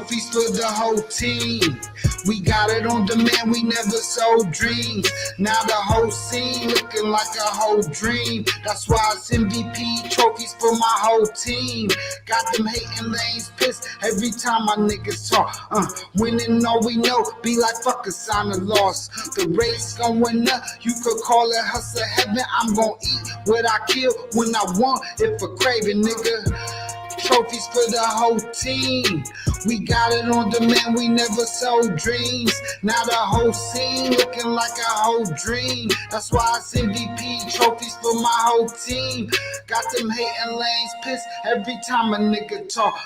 Trophies for the whole team. We got it on demand, we never sold dreams. Now the whole scene looking like a whole dream. That's why it's MVP trophies for my whole team. Got them hating lanes pissed every time my niggas talk. Winning all we know, be like fuck a sign of loss. The race going up, you could call it hustle heaven. I'm gon' eat what I kill when I want, if a craving, nigga. Trophies for the whole team. We got it on demand, we never sold dreams. Now the whole scene looking like a whole dream. That's why it's MVP trophies for my whole team. Got them hating lanes pissed every time a nigga talk.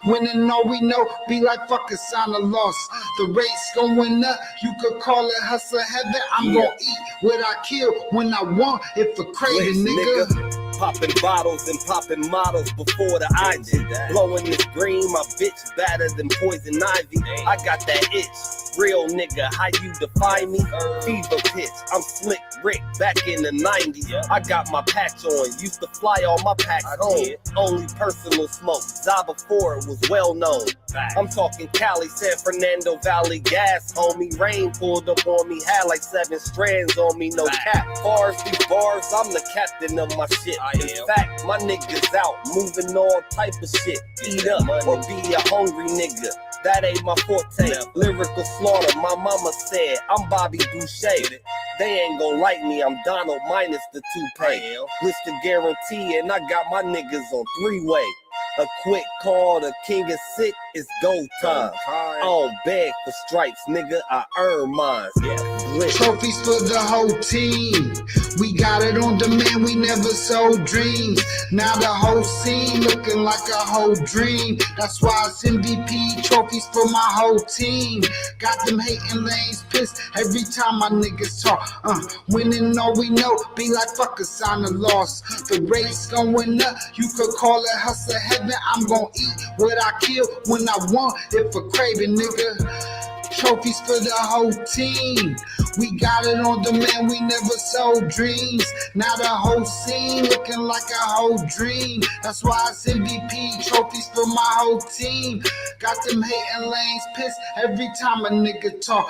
Winning all we know, be like fuck a sign of loss. The race going up, you could call it hustle heaven. I'm gon' eat what I kill when I want, if a craving, nigga. Popping bottles and popping models before the IG. Blowing this green, my bitch better than poison ivy. I got that itch, real nigga, how you define me? Fever pitch, I'm slick Rick back in the 90s. I got my patch on, used to fly all my packs home. Only personal smoke, die before it was well known. I'm talking Cali, San Fernando Valley gas, homie. Rain pulled up on me, had like 7 strands on me, no cap. Bars, these bars, I'm the captain of my shit. In fact, my niggas out, moving all type of shit. Eat up or be a hungry nigga. That ain't my forte. Lyrical slaughter, my mama said, I'm Bobby Boucher. They ain't gon' like me, I'm Donald minus the toupee. List the guarantee, and I got my niggas on 3-way. A quick call, the king is sick, it's go time. I don't beg for stripes, nigga, I earn mine. Trophies for the whole team. We got it on demand, we never sold dreams. Now the whole scene looking like a whole dream. That's why it's MVP trophies for my whole team. Got them hating lanes pissed every time my niggas talk. Winning all we know, be like fuck a sign of loss. The race going up, you could call it hustle heaven. I'm gon' eat what I kill when I want, if a craving, nigga. Trophies for the whole team. We got it on demand, we never sold dreams. Now the whole scene looking like a whole dream. That's why it's MVP trophies for my whole team. Got them hating lanes pissed every time a nigga talk.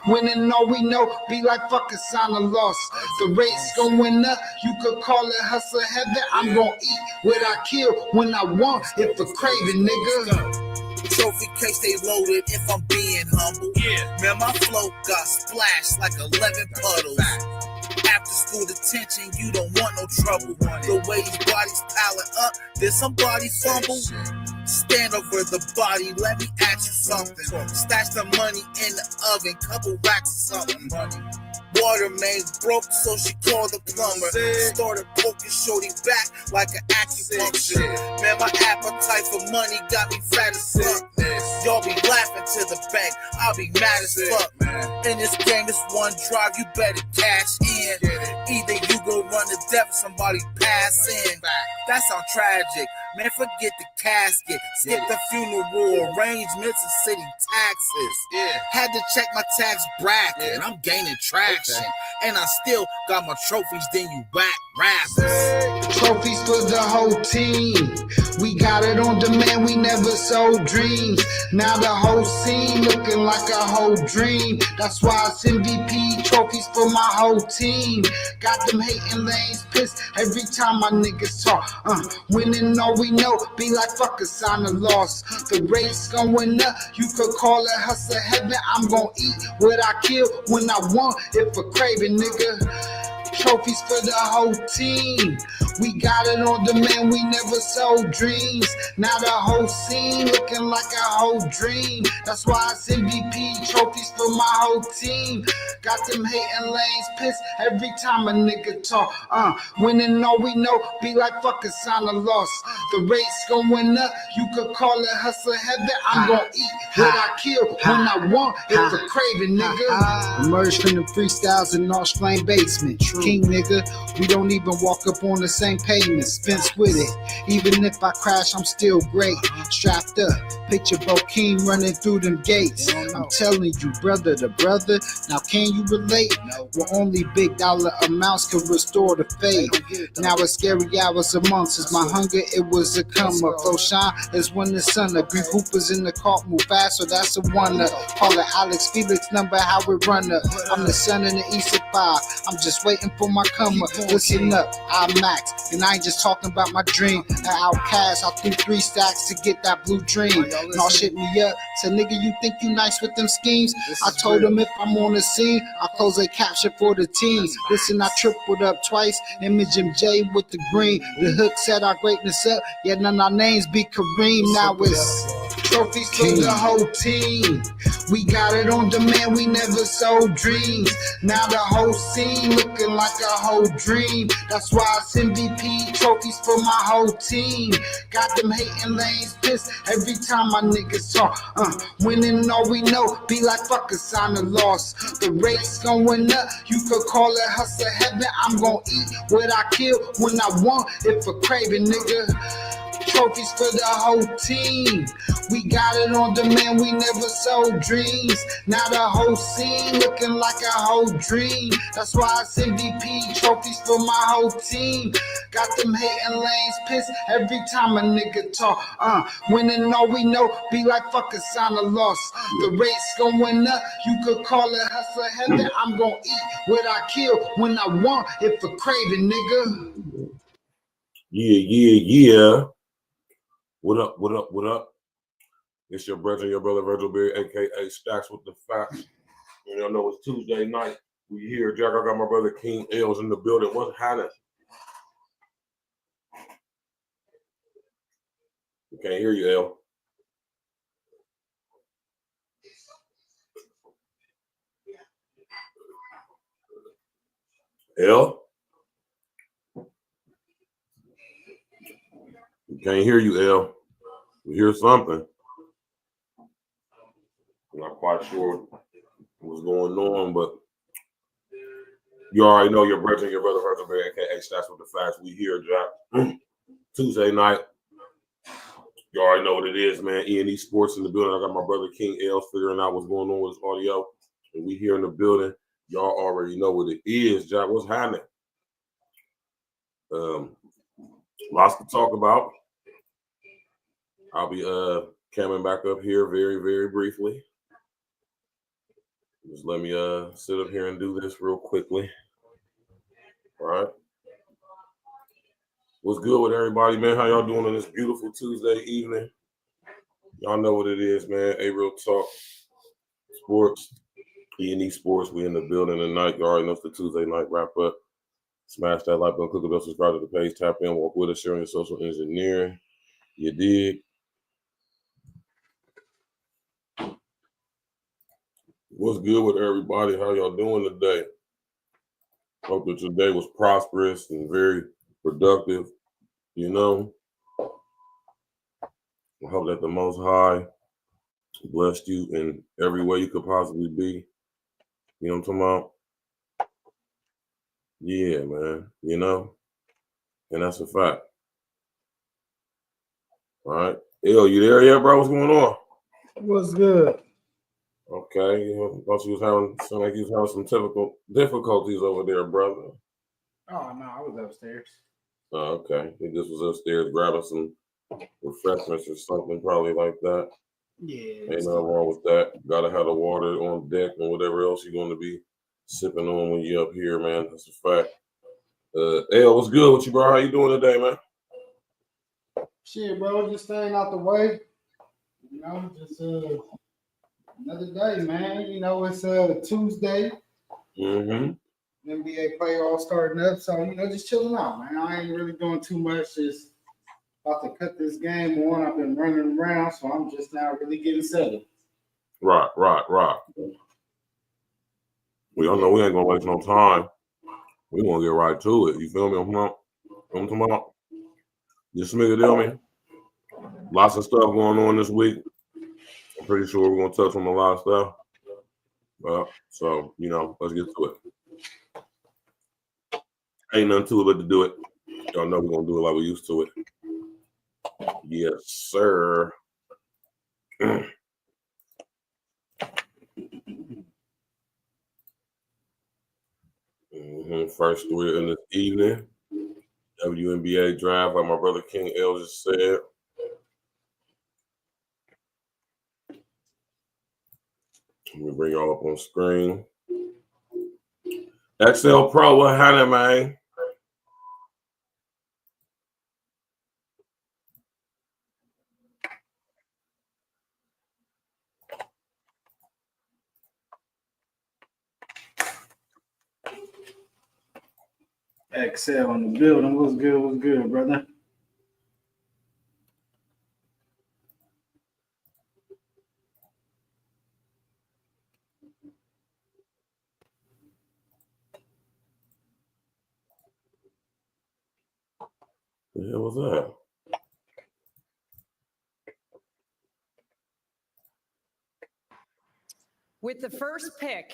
Winning all we know, be like fuck a sign of loss. The race going up, you could call it hustle heaven. I'm gon' eat what I kill when I want, if a craving, nigga. Trophy case they loaded, if I'm being humble. Man, my flow got splashed like 11 puddles. After school detention, you don't want no trouble. The way these bodies piling up, did somebody fumble? Stand over the body, let me ask you something. Stash the money in the oven, couple racks or something. Water main broke, so she called the plumber. Started poking shorty back like an acupuncture. Man, my appetite for money got me fat as fuck. Y'all be laughing to the bank, I'll be mad as fuck. In this game, it's one drive, you better cash in. Either you go run to death or somebody pass in. That sound tragic. Man, forget the casket. Skip the funeral arrangements and city taxes. Had to check my tax bracket. I'm gaining traction. And I still got my trophies than you whack rappers. Trophies for the whole team. We got it on demand, we never sold dreams. Now the whole scene looking like a whole dream. That's why it's MVP trophies for my whole team. Got them hating lanes pissed every time my niggas talk. Winning all we know, be like fuck a sign of loss. The race going up, you could call it hustle heaven. I'm gon' eat what I kill when I want, if a craving, nigga. Trophies for the whole team. We got it on demand, we never sold dreams. Now the whole scene looking like a whole dream. That's why it's MVP trophies for my whole team. Got them hating lanes pissed every time a nigga talk. Winning all we know, be like fuck a sign of loss. The race going up, you could call it hustle heaven. I'm gon' eat what I kill when I want, if a craving, nigga. Emerged from the freestyles in North Flame basement. King nigga, we don't even walk up on the same pavement. Spence with it. Even if I crash, I'm still great. Strapped up, picture Bokeem running through them gates. I'm telling you, brother to brother. Now can you relate? Well, only big dollar amounts can restore the faith. Now it's scary hours amongst us. My hunger, it was a come up. Flow shine is when the sun up. Greek hoopers in the cart move fast, so that's a wonder. Call it Alex Felix number, how it run up. I'm the son in the east of 5. I'm just waiting for my come up. Listen up, I'm Max, and I ain't just talking about my dream. An outcast, I threw 3 stacks to get that blue dream. And all shit me up. Said, nigga, you think you nice with them schemes? I told him if I'm on the scene, I'll close a caption for the team. Listen, I tripled up twice. Image MJ with the green. The hook set our greatness up. Yeah, none of our names be Kareem. Now it's trophies for the whole team. We got it on demand, we never sold dreams. Now the whole scene looking like a whole dream. That's why it's MVP trophies for my whole team. Got them hating lanes pissed every time my niggas talk. Winning all we know, be like fuck a sign of loss. The rate's going up, you could call it hustle heaven. I'm gonna eat what I kill when I want, if a craving, nigga. Trophies for the whole team. We got it on demand, we never sold dreams. Now the whole scene looking like a whole dream. That's why it's MVP trophies for my whole team. Got them hating lanes pissed every time a nigga talk. Winning all we know, be like fuck a sign of loss. The rate's going up, you could call it hustle heaven. I'm gonna eat what I kill when I want, if a craving, nigga. Yeah. What up? It's your brother Virgil Berry, aka Stacks with the Facts. You know, I know it's Tuesday night. We here, Jack. I got my brother King L's in the building. What's happening? We can't hear you, L. L? We can't hear you, L. We hear something. I'm not quite sure what's going on, but you already know your brother Virgil Berry, aka Stacks with the Facts. We here, Jack. Tuesday night. You already know what it is, man. E.N.E Sports in the building. I got my brother King L figuring out what's going on with his audio. And we here in the building. Y'all already know what it is, Jack. What's happening? Lots to talk about. I'll be coming back up here very, very briefly. Just let me sit up here and do this real quickly. All right. What's good with everybody, man? How y'all doing on this beautiful Tuesday evening? Y'all know what it is, man. A-Real Talk Sports, E.N.E Sports. We in the building tonight. You already know it's the Tuesday night wrap up. Smash that like button, click the bell, subscribe to the page, tap in, walk with us, sharing your social engineering. You dig? What's good with everybody? How y'all doing today? Hope that your day was prosperous and very productive. You know, I hope that the Most High blessed you in every way you could possibly be. You know what I'm talking about? Yeah, man. You know, and that's a fact. All right. Yo, you there yet, bro? What's going on? What's good? Okay. You thought you was having, sound like you was having some difficulties over there, brother. Oh no, I was upstairs. Oh, okay. He just was upstairs grabbing some refreshments or something, probably like that. Yeah. Ain't nothing wrong with that. Gotta have the water on deck and whatever else you're going to be sipping on when you're up here, man. That's a fact. L, what's good with you, bro? How you doing today, man? Shit, bro, just staying out the way. You know, just another day, man. You know, it's Tuesday. Mm-hmm. NBA playoffs starting up, so you know, just chilling out, man. I ain't really doing too much. Just about to cut this game on. I've been running around, so I'm just now really getting settled. Right. We don't know we ain't gonna waste no time. We gonna get right to it. You feel me? I'm talking about. Just smigger deal me. Lots of stuff going on this week. I'm pretty sure we're gonna touch on a lot of stuff. So you know, let's get to it. Ain't nothing to it but to do it. Y'all know we're gonna do it like we used to it. Yes, sir. First three in this evening. WNBA draft, like my brother King L just said. Let me bring y'all up on screen. XL Pro, what happened, man? XL on the building. What's good, brother? The hell was that? With the first pick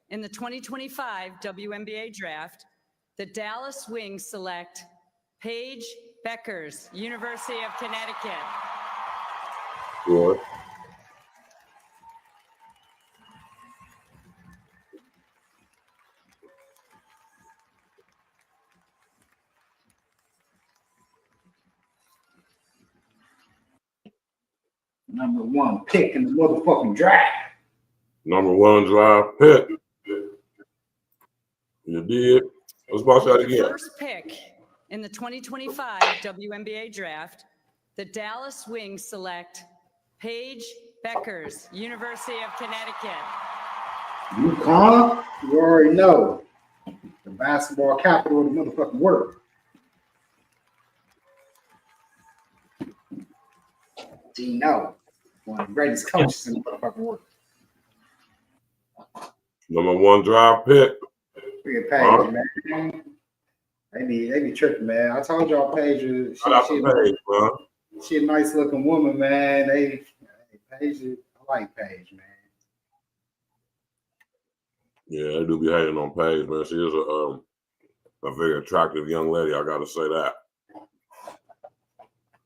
in the 2025 WNBA draft, the Dallas Wings select Paige Beckers, University of Connecticut. Good. Number 1 pick in the motherfucking draft. Number 1 draft pick. You did. Let's watch that again. First pick in the 2025 WNBA draft, the Dallas Wings select Paige Beckers, University of Connecticut. UConn, you already know. The basketball capital of the motherfucking world. Gino, one of the greatest coaches in the motherfucking world. Number 1 draft pick. Look at Paige, man. They be tripping, man. I told y'all Paige, she a nice looking woman, man. Paige, I like Paige, man. Yeah, they do be hating on Paige, man. She is a very attractive young lady. I gotta say that.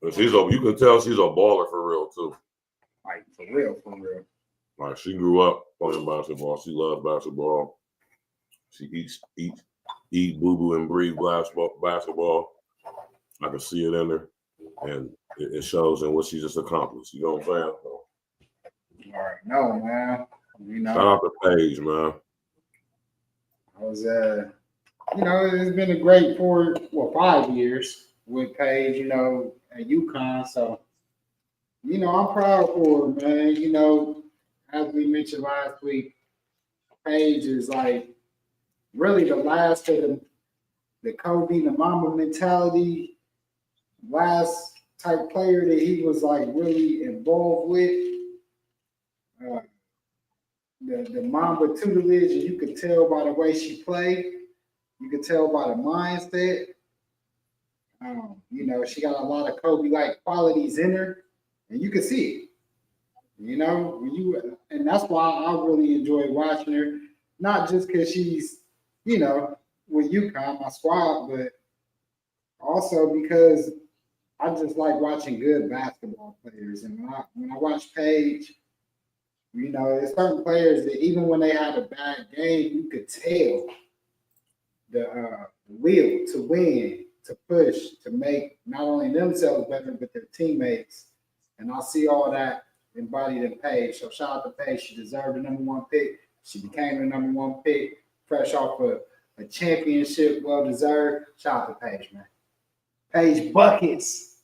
And you can tell she's a baller for real too. Like for real. Like she grew up playing basketball. She loves basketball. She eat boo boo and breathe basketball. I can see it in her, and it shows in what she just accomplished. You know what I'm saying? So, all right, no, man. You know, shout out to Paige, man. I was, it's been a great 5 years with Paige, at UConn. So, I'm proud for her, man. As we mentioned last week, Paige is like really the last of the Kobe, the Mamba mentality, last type player that he was like really involved with. The Mamba tutelage, and you could tell by the way she played. You could tell by the mindset. She got a lot of Kobe-like qualities in her, and you can see it. And that's why I really enjoy watching her. Not just because she's, with UConn, my squad, but also because I just like watching good basketball players. And when I watch Paige, there's certain players that even when they had a bad game, you could tell the will to win, to push, to make not only themselves better, but their teammates. And I see all that embodied in Paige. So shout out to Paige. She deserved the number 1 pick. She became the number 1 pick, fresh off a championship, well deserved. Shout out to Paige, man. Paige buckets.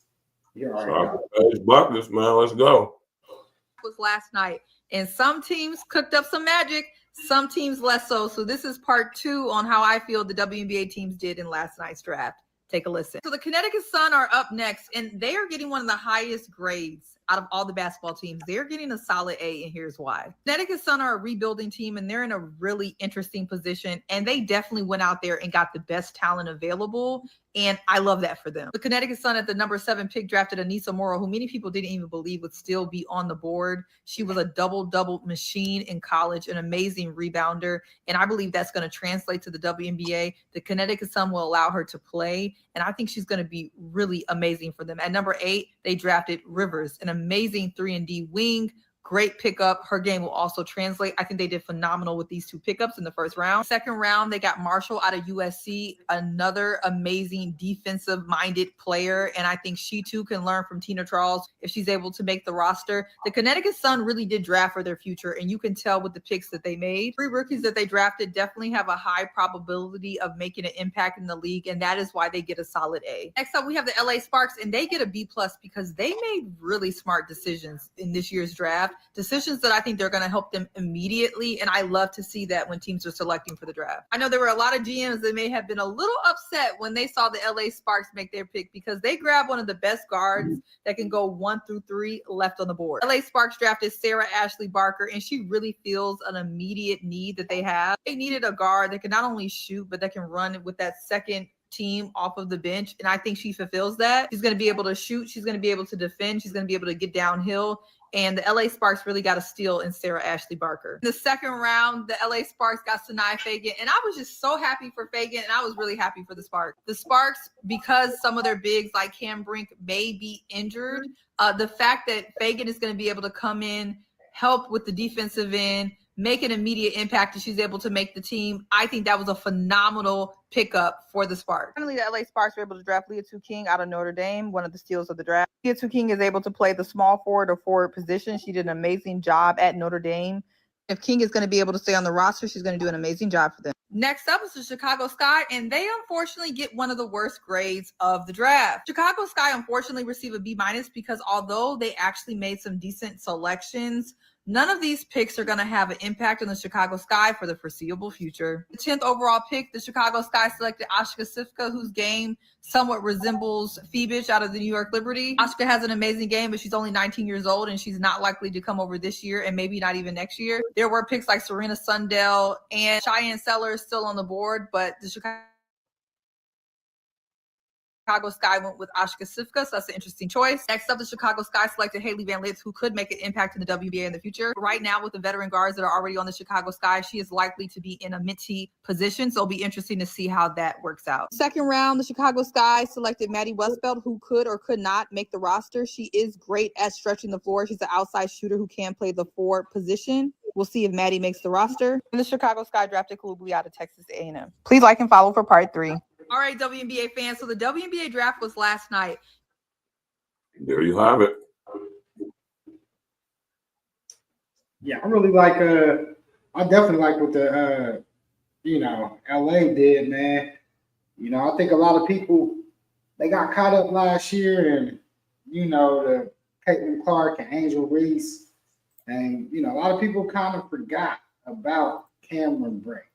You're all right. Paige buckets, man. Let's go. Was last night, and some teams cooked up some magic, some teams less so. So this is part 2 on how I feel the WNBA teams did in last night's draft. Take a listen. So the Connecticut Sun are up next, and they are getting one of the highest grades out of all the basketball teams. They're getting a solid A, and here's why. Connecticut Sun are a rebuilding team, and they're in a really interesting position, and they definitely went out there and got the best talent available, and I love that for them. The Connecticut Sun at the number 7 pick drafted Anissa Morrow, who many people didn't even believe would still be on the board. She was a double-double machine in college, an amazing rebounder, and I believe that's going to translate to the WNBA. The Connecticut Sun will allow her to play, and I think she's going to be really amazing for them. At number 8, they drafted Rivers, an amazing 3-and-D wing. Great pickup. Her game will also translate. I think they did phenomenal with these 2 pickups in the first round. Second round, they got Marshall out of USC, another amazing defensive-minded player. And I think she too can learn from Tina Charles if she's able to make the roster. The Connecticut Sun really did draft for their future, and you can tell with the picks that they made. 3 rookies that they drafted definitely have a high probability of making an impact in the league, and that is why they get a solid A. Next up, we have the LA Sparks, and they get a B+ because they made really smart decisions in this year's draft. Decisions that I think they're going to help them immediately, and I love to see that when teams are selecting for the draft. I know there were a lot of GMs that may have been a little upset when they saw the LA Sparks make their pick because they grabbed one of the best guards that can go 1 through 3 left on the board. LA Sparks drafted Sarah Ashley Barker, and she really feels an immediate need that they have. They needed a guard that can not only shoot, but that can run with that second team off of the bench, and I think she fulfills that. She's going to be able to shoot. She's going to be able to defend. She's going to be able to get downhill. And the LA Sparks really got a steal in Sarah Ashley Barker. In the second round, the LA Sparks got Sanai Fagan. And I was just so happy for Fagan. And I was really happy for the Sparks. The Sparks, because some of their bigs like Cam Brink may be injured, the fact that Fagan is going to be able to come in, help with the defensive end, make an immediate impact, and she's able to make the team. I think that was a phenomenal pickup for the Sparks. Finally, the LA Sparks were able to draft Leah King out of Notre Dame, one of the steals of the draft. Leah King is able to play the small forward or forward position. She did an amazing job at Notre Dame. If King is going to be able to stay on the roster, she's going to do an amazing job for them. Next up is the Chicago Sky, and they unfortunately get one of the worst grades of the draft. Chicago Sky unfortunately receive a B- because although they actually made some decent selections, none of these picks are going to have an impact on the Chicago Sky for the foreseeable future. The 10th overall pick, the Chicago Sky selected Ashka Sifka, whose game somewhat resembles Phoebus out of the New York Liberty. Ashka has an amazing game, but she's only 19 years old, and she's not likely to come over this year and maybe not even next year. There were picks like Serena Sundell and Cheyenne Sellers still on the board, but the Chicago Sky went with Ashka Sifka, so that's an interesting choice. Next up, the Chicago Sky selected Haley Van Lith, who could make an impact in the WNBA in the future. Right now, with the veteran guards that are already on the Chicago Sky, she is likely to be in a mentee position, so it'll be interesting to see how that works out. Second round, the Chicago Sky selected Maddie Westbeld, who could or could not make the roster. She is great at stretching the floor. She's an outside shooter who can play the forward position. We'll see if Maddie makes the roster. And the Chicago Sky drafted Kalubli out of Texas A&M. Please like and follow for part 3. All right, WNBA fans. So the WNBA draft was last night. There you have it. Yeah, I really like I definitely like what the LA did, man. I think a lot of people they got caught up last year and the Caitlin Clark and Angel Reese. And a lot of people kind of forgot about Cameron Brink.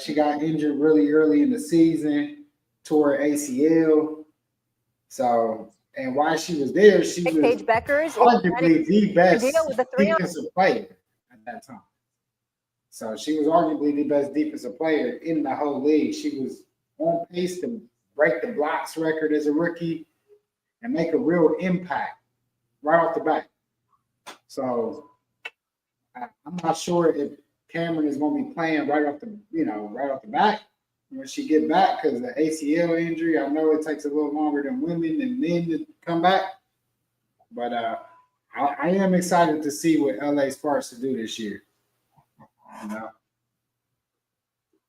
She got injured really early in the season, tore ACL. So, and while she was there, she was Paige Beckers arguably the best with the 3-on. defensive player at that time. So she was arguably the best defensive player in the whole league. She was on pace to break the blocks record as a rookie and make a real impact right off the bat. So I'm not sure if Cameron is going to be playing right off the bat when she get back because the ACL injury. I know it takes a little longer than women and men to come back, but I am excited to see what LA Sparks to do this year.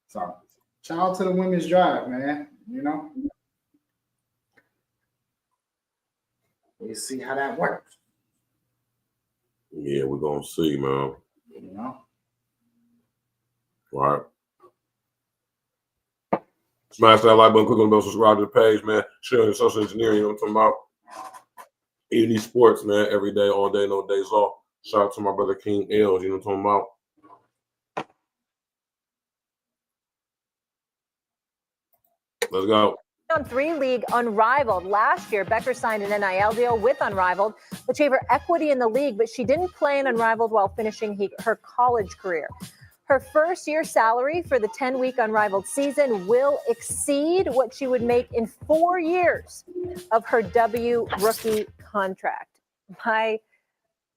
So shout out to the women's drive, man. We'll see how that works. Yeah, we're gonna see, man. All right. Smash that like button, click on the bell, subscribe to the page, man. Share your social engineering, what I'm talking about. E.N.E Sports, man, every day, all day, no days off. Shout out to my brother King L's, what I'm talking about. Let's go. On 3 league Unrivaled. Last year, Becker signed an NIL deal with Unrivaled, which gave her equity in the league, but she didn't play in Unrivaled while finishing her college career. Her first-year salary for the 10-week Unrivaled season will exceed what she would make in 4 years of her W rookie contract. My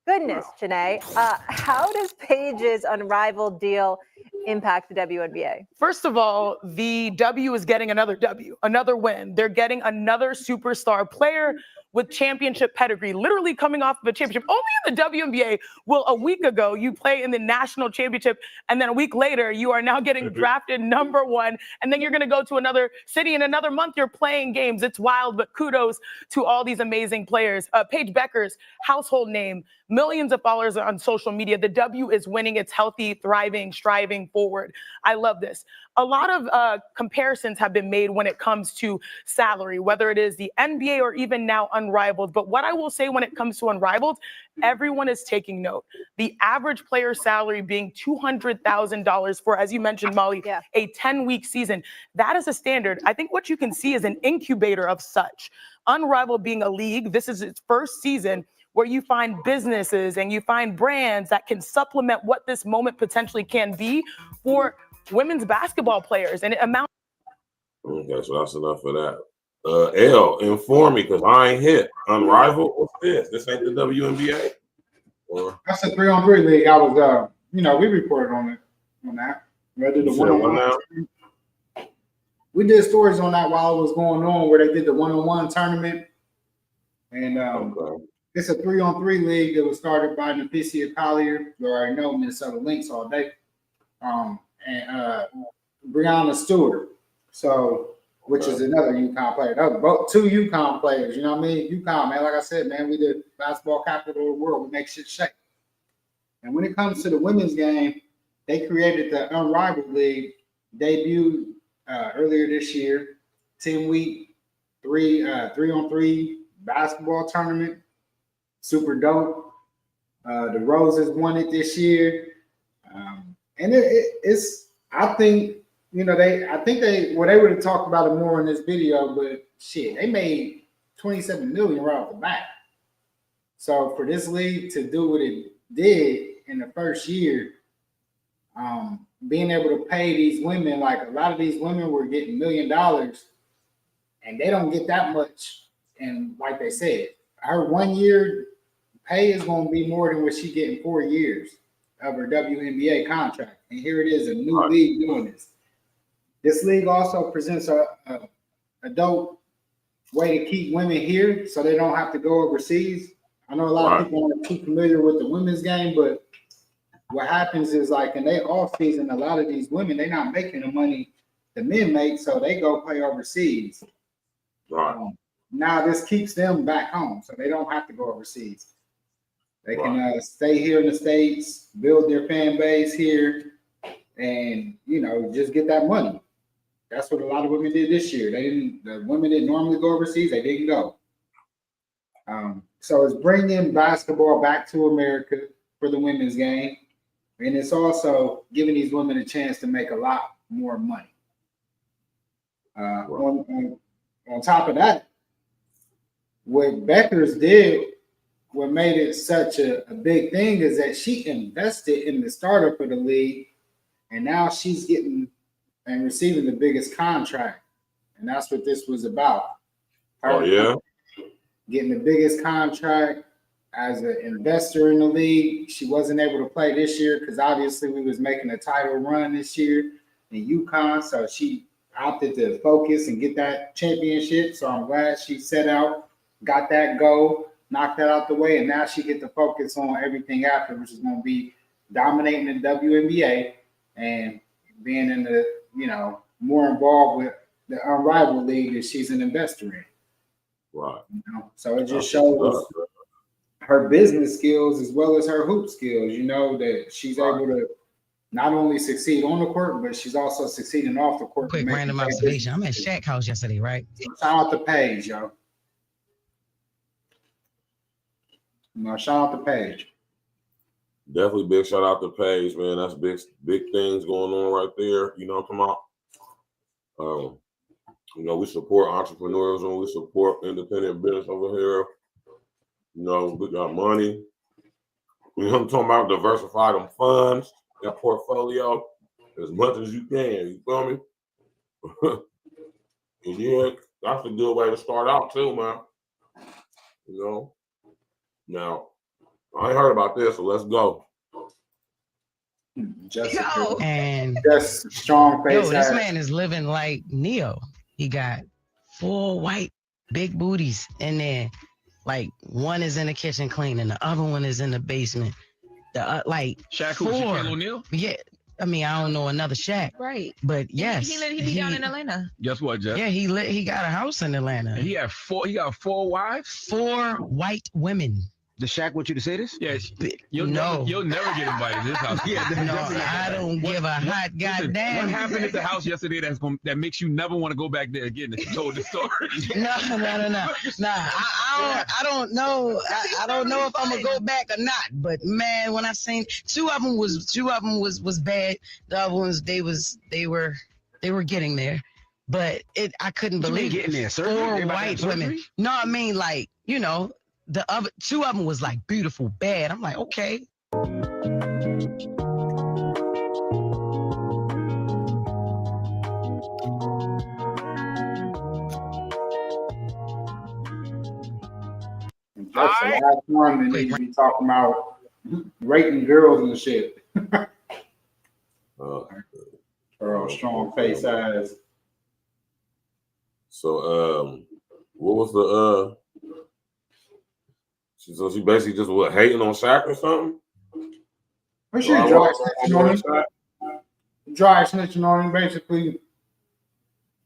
goodness, Janae. How does Paige's Unrivaled deal impact the WNBA? First of all, the W is getting another W, another win. They're getting another superstar player, with championship pedigree, literally coming off of a championship. Only in the WNBA will a week ago you play in the national championship, and then a week later you are now getting drafted #1, and then you're going to go to another city in another month. You're playing games. It's wild, but kudos to all these amazing players. Paige Bueckers, household name, millions of followers on social media. The W is winning. It's healthy, thriving, striving forward. I love this. A lot of comparisons have been made when it comes to salary, whether it is the NBA or even now Unrivaled. But what I will say when it comes to Unrivaled, everyone is taking note. The average player salary being $200,000 for, as you mentioned, Molly, a 10-week season. That is a standard. I think what you can see is an incubator of such. Unrivaled being a league, this is its first season where you find businesses and you find brands that can supplement what this moment potentially can be for women's basketball players. And it amounts. Okay, so that's enough of that. L, inform me, because I ain't hit. Unrivaled? What's this? This ain't the WNBA? Or that's a 3-on-3 league. I was, we reported on that. We did the one-on-one. We did stories on that while it was going on, where they did the one-on-one tournament. And it's a 3-on-3 league that was started by Naficia Collier. You already know Minnesota Lynx all day. And Breonna Stewart. So, which is another UConn player. That was both 2 UConn players. You know what I mean? UConn, man. Like I said, man, we the basketball capital of the world. We make shit shake. And when it comes to the women's game, they created the Unrivaled League, debuted earlier this year. 10-week, 3-on-3 basketball tournament. Super dope. The Roses won it this year. And it's, I think, they would have talked about it more in this video, but shit, they made $27 million right off the bat. So for this league to do what it did in the first year, being able to pay these women, like a lot of these women were getting $1 million, and they don't get that much. And like they said, her 1 year pay is going to be more than what she get in 4 years of her WNBA contract. And here it is, a new league doing this. This league also presents a dope way to keep women here so they don't have to go overseas. I know a lot of people aren't too familiar with the women's game, but what happens is, like, in their off season, a lot of these women, they're not making the money the men make, so they go play overseas. Now this keeps them back home, so they don't have to go overseas. They can stay here in the States, build their fan base here, and just get that money. That's what a lot of women did this year. The women didn't normally go overseas, they didn't go. So it's bringing basketball back to America for the women's game, and it's also giving these women a chance to make a lot more money. On top of that, what Bueckers did, what made it such a big thing, is that she invested in the startup of the league, and now she's getting and receiving the biggest contract. And that's what this was about. Getting the biggest contract as an investor in the league. She wasn't able to play this year because obviously we was making a title run this year in UConn. So she opted to focus and get that championship. So I'm glad she set out, got that goal, knocked that out the way, and now she get to focus on everything after, which is going to be dominating the WNBA and being in the, more involved with the Unrivaled League that she's an investor in. So it just shows her business skills as well as her hoop skills, that she's able to not only succeed on the court, but she's also succeeding off the court. Quick random observation. I'm at Shaq house yesterday, right? Shout out to Paige, yo. Shout out to Paige. Definitely big shout out to Paige, man. That's big things going on right there. You know what I'm talking about? We support entrepreneurs and we support independent business over here. We got money. I'm talking about diversify them funds, that portfolio, as much as you can. You feel me? And that's a good way to start out too, man. Now, I ain't heard about this, so let's go. Just strong face. This man is living like Neo. He got 4 white big booties in there. Like one is in the kitchen cleaning, the other one is in the basement. Like Shaq, four. Shaquille O'Neal? Yeah. I mean, I don't know another Shaq. Right. But yes. He be down in Atlanta. Guess what, Jeff? Yeah, he got a house in Atlanta. And he got four wives? 4 white women. Does Shaq want you to say this? Yes. You'll No. never get invited to this house. No, I don't give a hot goddamn. What happened at the house yesterday that makes you never want to go back there again if you told the story? No. I don't know. I don't know if I'm gonna go back or not. But man, when I seen two of them was bad. The other ones they were getting there. But I couldn't believe getting there. 4 white women. No, I mean like, you know, the other 2 of them was like beautiful bad. I'm like, okay. That's the last one that needs to be talking about raping girls and shit. Earl strong face eyes. So what was the so she basically just hating on Shaq or something? Well, she dry snitching on him. Basically,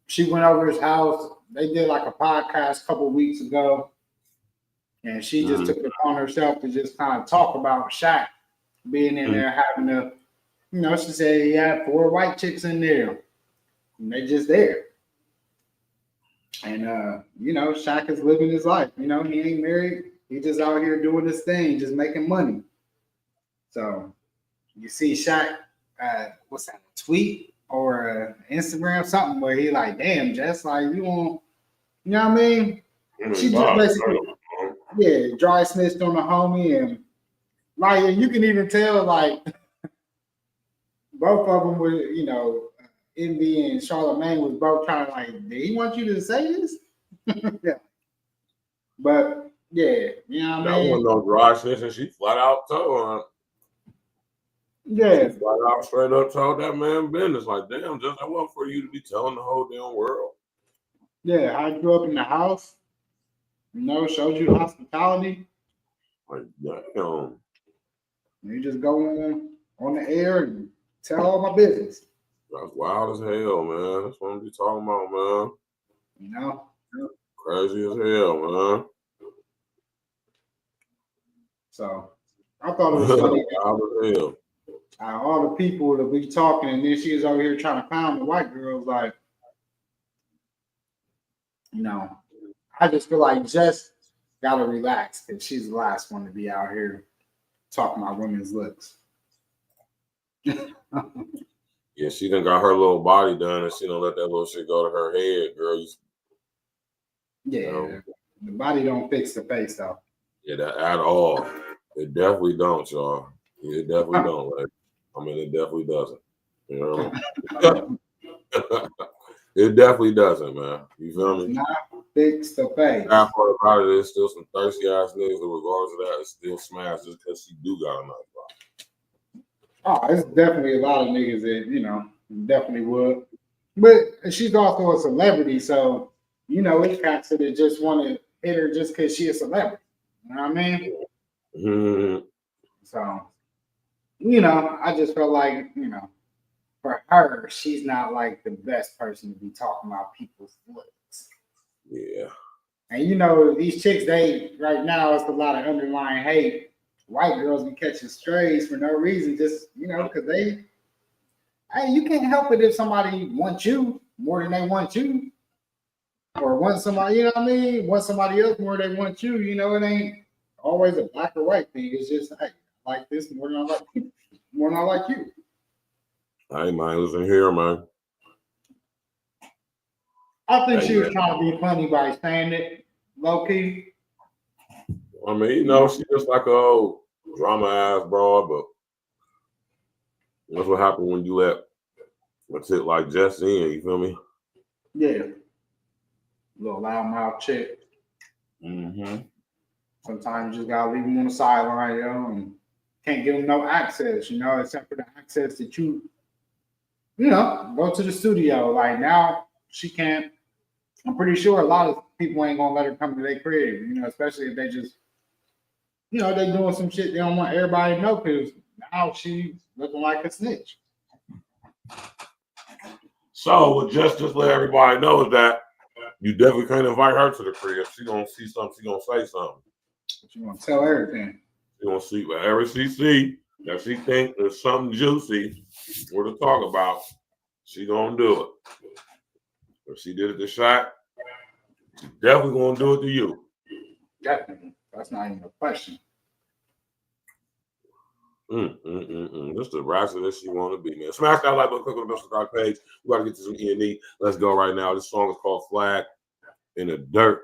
she went over his house. They did like a podcast a couple of weeks ago. And she just took it upon herself to just kind of talk about Shaq being in there, having to, you know, she said he had 4 white chicks in there. And they just there. And, you know, Shaq is living his life. You know, he ain't married. He just out here doing this thing, just making money. So you see Shaq, what's that, a tweet or Instagram, something where he like, damn, Jess, like, you want, you know what I mean? She just basically... Yeah, dry snitched on the homie, and like you can even tell, like both of them were, you know, E.N.E and Charlamagne was both trying to like, did he want you to say this? Yeah, but yeah, you know what I mean. That wasn't no dry snitching. She flat out told her. Yeah, she flat out straight up told that man business. Like, damn, just I wasn't for you to be telling the whole damn world. Yeah, I grew up in the house. You know, showed you hospitality. Like, damn. You just go on the air and tell all my business. That's wild as hell, man. That's what I'm be talking about, man. You know? Crazy as hell, man. So, I thought it was funny. Wild as hell. All the people that we talking, and then she was over here trying to clown the white girls, like, you know, I just feel like Jess gotta relax because she's the last one to be out here talking about women's looks. Yeah, she done got her little body done, and she don't let that little shit go to her head, girl. Yeah, you know? The body don't fix the face though. Yeah, that at all. It definitely don't, y'all. It definitely don't. Like, I mean, it definitely doesn't. You know, it definitely doesn't, man. You feel me? Not fix the face. Half part about it is still some thirsty ass niggas that, regardless of that, is still smashed just because she do got a nice body. Oh, it's definitely a lot of niggas that, you know, definitely would. But she's also a celebrity, so, you know, it's cats that just want to hit her just because she's a celebrity. You know what I mean? Mm-hmm. So, you know, I just felt like, you know, for her, she's not like the best person to be talking about people's looks. Yeah. And you know, these chicks, they right now it's a lot of underlying hate. White girls be catching strays for no reason, just, you know, because hey, you can't help it if somebody wants you more than they want you. Or want somebody, you know what I mean? Want somebody else more than they want you, you know, it ain't always a black or white thing. It's just, hey, I like this more than I like you. More than I like you. I ain't mind losing here, man. I think she was trying to be funny by saying it low key. I mean, you know, she just like a old drama ass broad, but that's what happened when you let a chick like Jess in, you feel me? Yeah. Little loudmouth chick. Mm-hmm. Sometimes you just gotta leave them on the sideline, you know, and can't give them no access, you know, except for the access that you know, go to the studio. Like now, she can't. I'm pretty sure a lot of people ain't gonna let her come to their crib, you know, especially if they just, you know, they doing some shit they don't want everybody to know because now she's looking like a snitch. So just let everybody know that you definitely can't invite her to the crib. She gonna see something. She gonna say something. She gonna tell everything. She gonna see whatever she see that she think is something juicy or to talk about. She gonna do it. If she did it to Shot, she definitely gonna do it to you. Definitely. That's not even a question. Just the ratchet that she want to be, man. Smash that like button, click on the subscribe page. We got to get to some E.N.E. Let's go right now. This song is called Flag in the Dirt.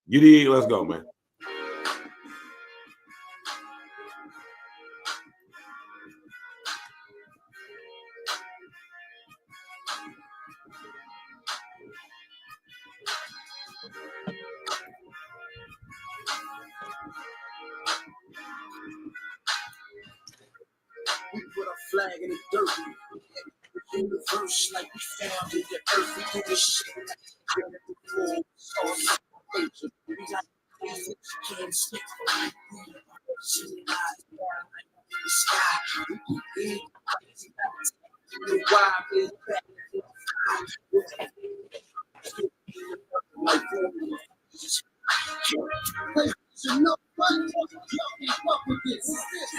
You dig? Let's go, man. We put a flag in the dirt. Universe like we found in the earth. We do this shit. We got can't stick. The sky. We big.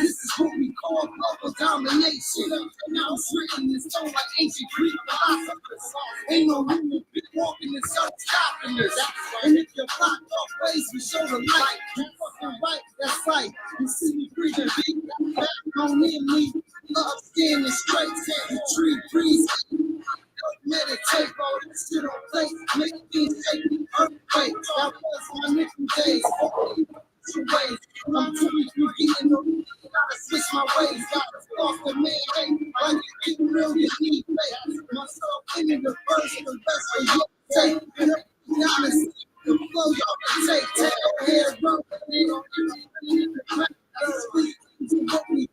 This is what we call global domination. Now it's written in stone like ancient Greek philosophers. Ain't no human been walking and so stopping us. And if you're blocked off ways, we show the light. You fucking right, that's right. You see me breathing deep, back on me. Up standing straight, the tree breeze. Meditate, all this shit on play. Make things take me earthquake. That was my nickel days. Ways. I'm too weak to get in the room. Gotta switch my ways. Gotta cross the man. Like you get real, you need faith. Myself in the first and the rest of your take. Honestly, the flow y'all can take. Take your head, run. They don't give me the crack. That's what we don't get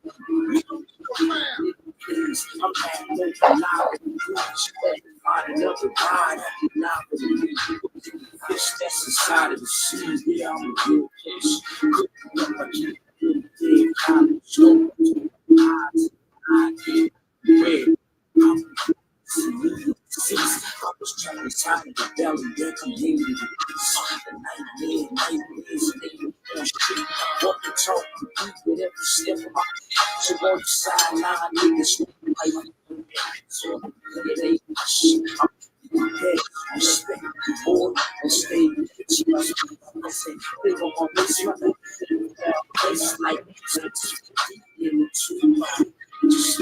around. I'm back with the knowledge. Find another ride. Now for the fish that's inside of the sea. Yeah, I'm a good fish. Good up, I keep good dead. I'm so I get red. I was trying to sign the belly, then community. The nightmares, shit. Walk the talk, compete with every step of my so on the sideline, niggas like so it ain't shit. I'm respect the board and stay with the I say, they go on this one. It's like in the two just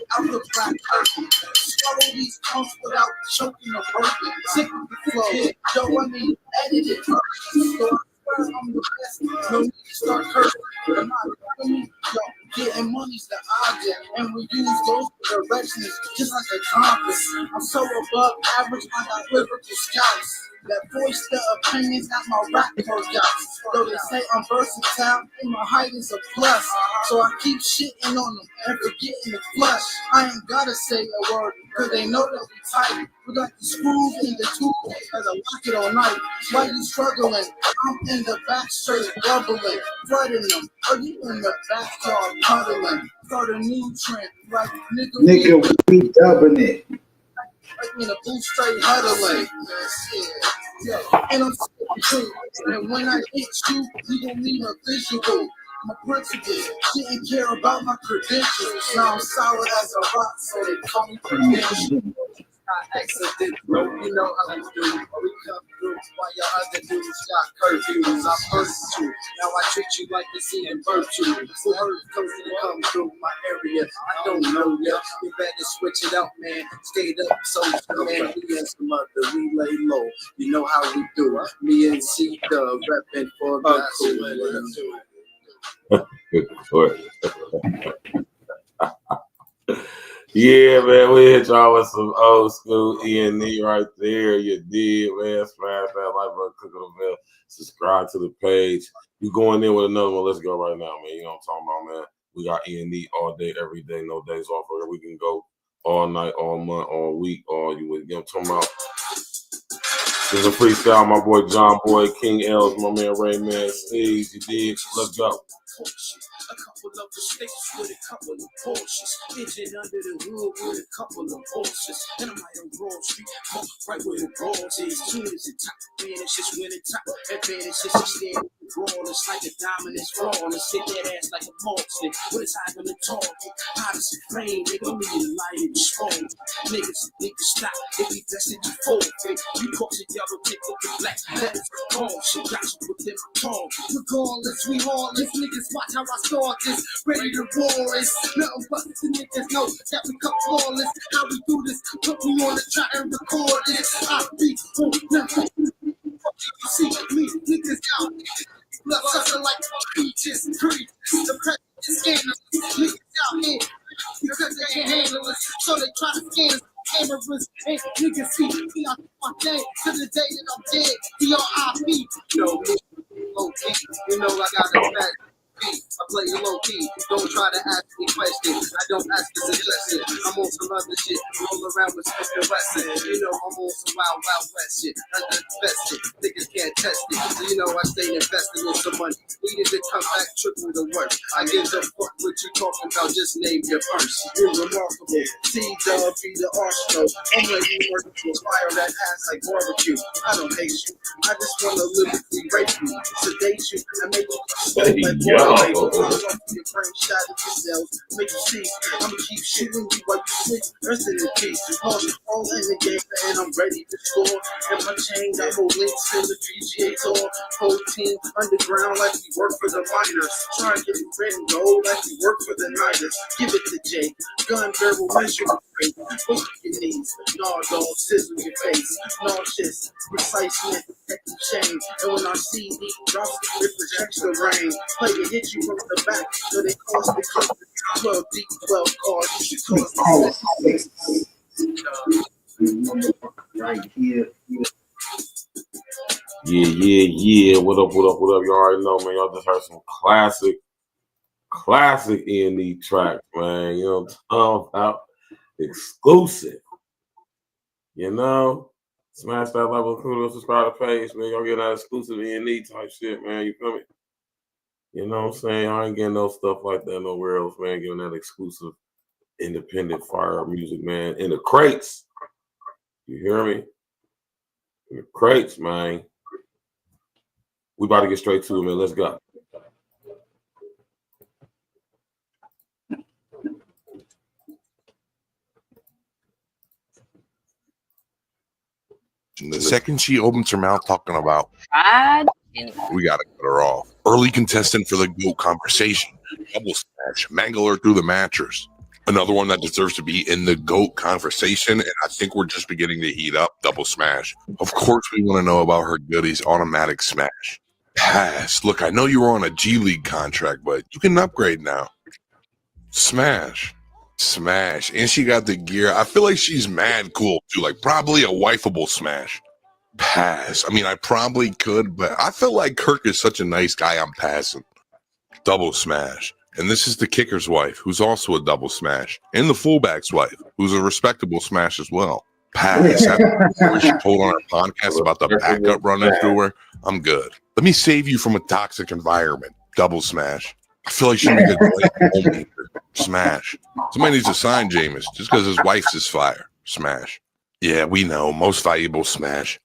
I look like swallow these pumps without choking or burping. Sick of the flow. Yo, I need edited. So I swear I'm the best. No need to start cursing. I'm not yo, getting money's the object, and we use those for directions, just like a compass. I'm so above average, I got lyrical scouts that voice their opinions at my rap workouts. Though they say I'm versatile, and my height is a plus, so I keep shitting on them and forgetting the flush. I ain't gotta say a word, cause they know that we tight. We got the screws in the tube as I lock it all night. Why you struggling? I'm in the back straight bubbling, flooding them. Are you in the backyard cuddling? Start a new trend, like Nigga, we dubbing it. In a booth straight huddling. Yeah. And I'm too. And when I hit you, you don't need a visual. My principles didn't care about my credentials. Now I'm solid as a rock, so they call me credentials. I accident, bro. You know how we do. We come through while your other dudes got curfews. I'm versatile. Now I treat you like the sea and virtue. Who heard comes to come through my area? I don't know ya. You better switch it up, man. Stayed up, so man. Me and some other, we lay low. You know how we do. Me and C Dub repping for the Yeah, man, we hit y'all with some old school E.N.E. right there. You did, man. Smash that like button, click on the bell, subscribe to the page. You going in with another one? Let's go right now, man. You know what I'm talking about, man. We got E.N.E. all day, every day, no days off. Where we can go all night, all month, all week, all you know what I'm talking about. This is a freestyle, my boy John Boy, King L's, my man Rayman, Steve's, you did. Let's go. A couple of mistakes with a couple of Porsches. Engine under the hood with a couple of horses. And I'm out on Broad Street, right where the broads is. Soon as the top man, it's just winning top. Advantage is just standing brawl. It's like a diamond is flawless. Hit that ass like a monster. What is I gonna talk? Hot as a flame, nigga, me and light in the phone. Niggas think to stop if we vested you forfeit. You cross it, y'all take with the black. That is a caution. Got you within my tongue. Regardless, we heartless. Niggas watch how I start this. Ready to war is nothing but the niggas know that we come flawless. How we do this? Put me on the track and record this. I be on nothing. You see me, niggas out. Blood sucker like peaches, the prejudice scandalous. Niggas out here because they can't handle us, so they try to scan us. Cameras and niggas see me on my day to the day that I'm dead. D.R.I.P. You know me, low key. You know I got a bad. I play it low key. Don't try to ask me questions. I don't ask for suggestions. I'm on some other shit. Roll around with Smith and Wesson. You know I'm on some wild, wild west shit. Uninvested. Niggas can't test it. So you know I stay invested in some money. Needed to come back triple the work. I give a fuck what you talking about. Just name your purse. You're remarkable. T-Dub be the arsenal. I'm letting you work to fire that ass like barbecue. I don't hate you. I just want to lyrically rape you, sedate you, and make you slow like water. Your brain shot at your cells, make you see. I'ma keep shooting you while you sleep. Rest in peace. All in the game, and I'm ready to score. And my chain got more links in the PGA Tour. Whole team underground like we work for the miners. Try and get written gold like we work for the Niners. Give it to Jay. Gun barrel measure rate. Look at your knees. Nah, dog, sizzle your face. Nauseous, precise man, protective chain. And when I see these drops, it projects the rain. Play to hit you from the back, so they cost the club 12 deep, 12 cards. You should cost right here. Yeah. What up? You already know, man. Y'all just heard some classic E.N.E tracks, man. You know what I'm talking about? Exclusive. You know? Smash that like, cool, subscribe to the page, man. Y'all get that exclusive E.N.E type shit, man. You feel me? You know what I'm saying? I ain't getting no stuff like that nowhere else, man. Giving that exclusive independent fire music, man. In the crates. You hear me? In the crates, man. We about to get straight to it, man. Let's go. The second she opens her mouth talking about we gotta cut her off. Early contestant for the GOAT conversation. Double smash. Mangle her through the mattress. Another one that deserves to be in the GOAT conversation, and I think we're just beginning to heat up. Double smash. Of course, we want to know about her goodies. Automatic smash. Pass. Look, I know you were on a G League contract, but you can upgrade now. Smash. Smash. And she got the gear. I feel like she's mad cool, too. Like, probably a wifeable smash. Pass. I mean, I probably could, but I feel like Kirk is such a nice guy, I'm passing. Double smash. And this is the kicker's wife, who's also a double smash. And the fullback's wife, who's a respectable smash as well. Pass. After she told on her podcast about the backup running through her, I'm good. Let me save you from a toxic environment. Double smash. I feel like she'd make a great homemaker. Smash. Somebody needs to sign Jameis just because his wife's is fire. Smash. Yeah, we know. Most valuable smash.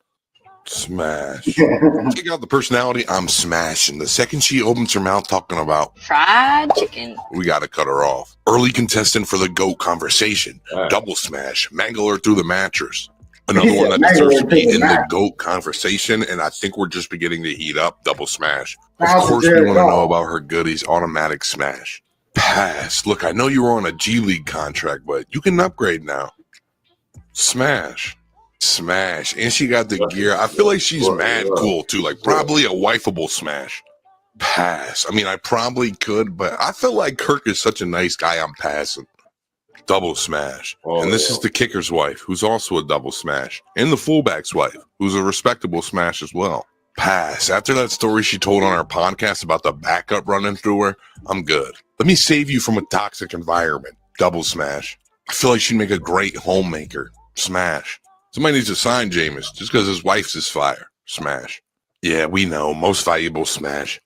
Smash. Check out the personality. I'm smashing. The second she opens her mouth talking about fried chicken, we gotta cut her off. Early contestant for the GOAT conversation. Double smash. Mangle her through the mattress. Another one that deserves to be in the GOAT conversation, and I think we're just beginning to heat up. Double smash. Of course, we want to know about her goodies. Automatic smash. Pass. Look, I know you were on a G League contract, but you can upgrade now. Smash. Smash. And she got the gear. I feel like she's mad cool, too. Like, probably a wifeable smash. Pass. I mean, I probably could, but I feel like Kirk is such a nice guy, I'm passing. Double smash. And this is the kicker's wife, who's also a double smash. And the fullback's wife, who's a respectable smash as well. Pass. After that story she told on her podcast about the backup running through her, I'm good. Let me save you from a toxic environment. Double smash. I feel like she'd make a great homemaker. Smash. Somebody needs to sign Jameis just because his wife's is fire. Smash. Yeah, we know. Most valuable. Smash.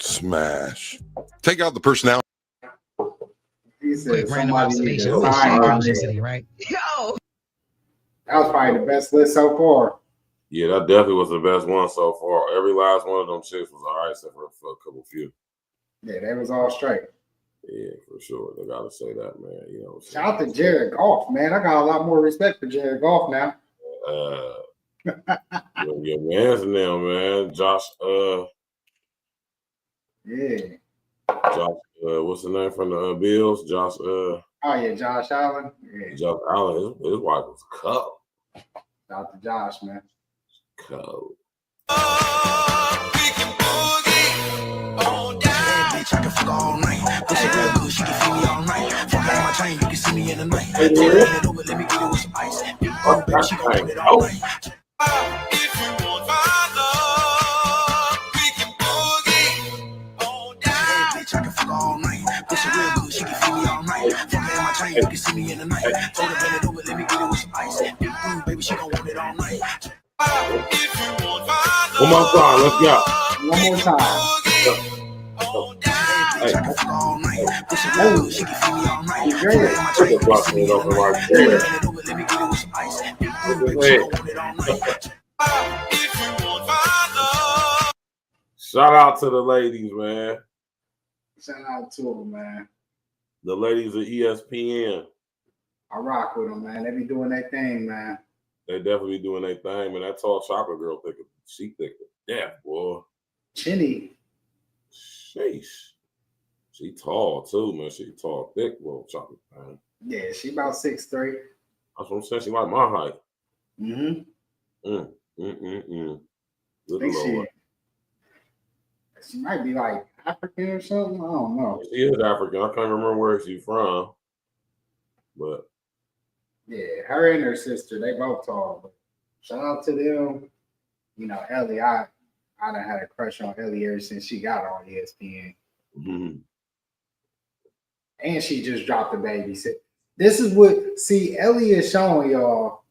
Smash. Take out the personality. He said Quick random somebody need observation. to Who is sign Shaq my Girls name. yesterday, right? Yo. That was probably the best list so far. Yeah, that definitely was the best one so far. Every last one of them chicks was all right, except for a couple few. Yeah, they was all straight. Yeah, for sure. They gotta say that, man. You know. Shout out to Jared Goff, man. I got a lot more respect for Jared Goff now. Your man's now, man. Josh. Yeah. Josh. What's the name from the Bills? Josh. Oh yeah, Josh Allen. Yeah. Josh Allen. His wife was cold. Shout out to Josh, man. Cold. Bitch, I can fuck all night. Pussy real good, she can feed me all night. Fuck out my chain, you can see me in the night. Let me get it with some ice. Big booty, baby, she gon' want it all night. If you want my love, we can boogie all night. Bitch, I can fuck all night. Pussy real good, she can feed me all night. Fuck out my chain, you can see me in the night. Told her bend it over, let me get it with some ice. Big booty, baby, she gon' want it all night. If you want my love, one more time, let's go. One more time. Hey. Shout out to the ladies, man. Shout out to them, man. The ladies of ESPN. I rock with them, man. They be doing their thing, man. They definitely doing their thing, man. That tall chocolate girl she thick as death, boy. Chinny. Sheesh. She tall too, man. She tall, thick, little chocolate, man. Yeah, she about 6'3". That's what I'm saying. She like my height. Mm-hmm. Good She might be like African or something. I don't know. She is African. I can't remember where she's from. But yeah, her and her sister, they both tall. But shout out to them. You know, Ellie, I done had a crush on Ellie ever since she got on ESPN. Mm-hmm. And she just dropped the baby. This is what, Ellie is showing y'all.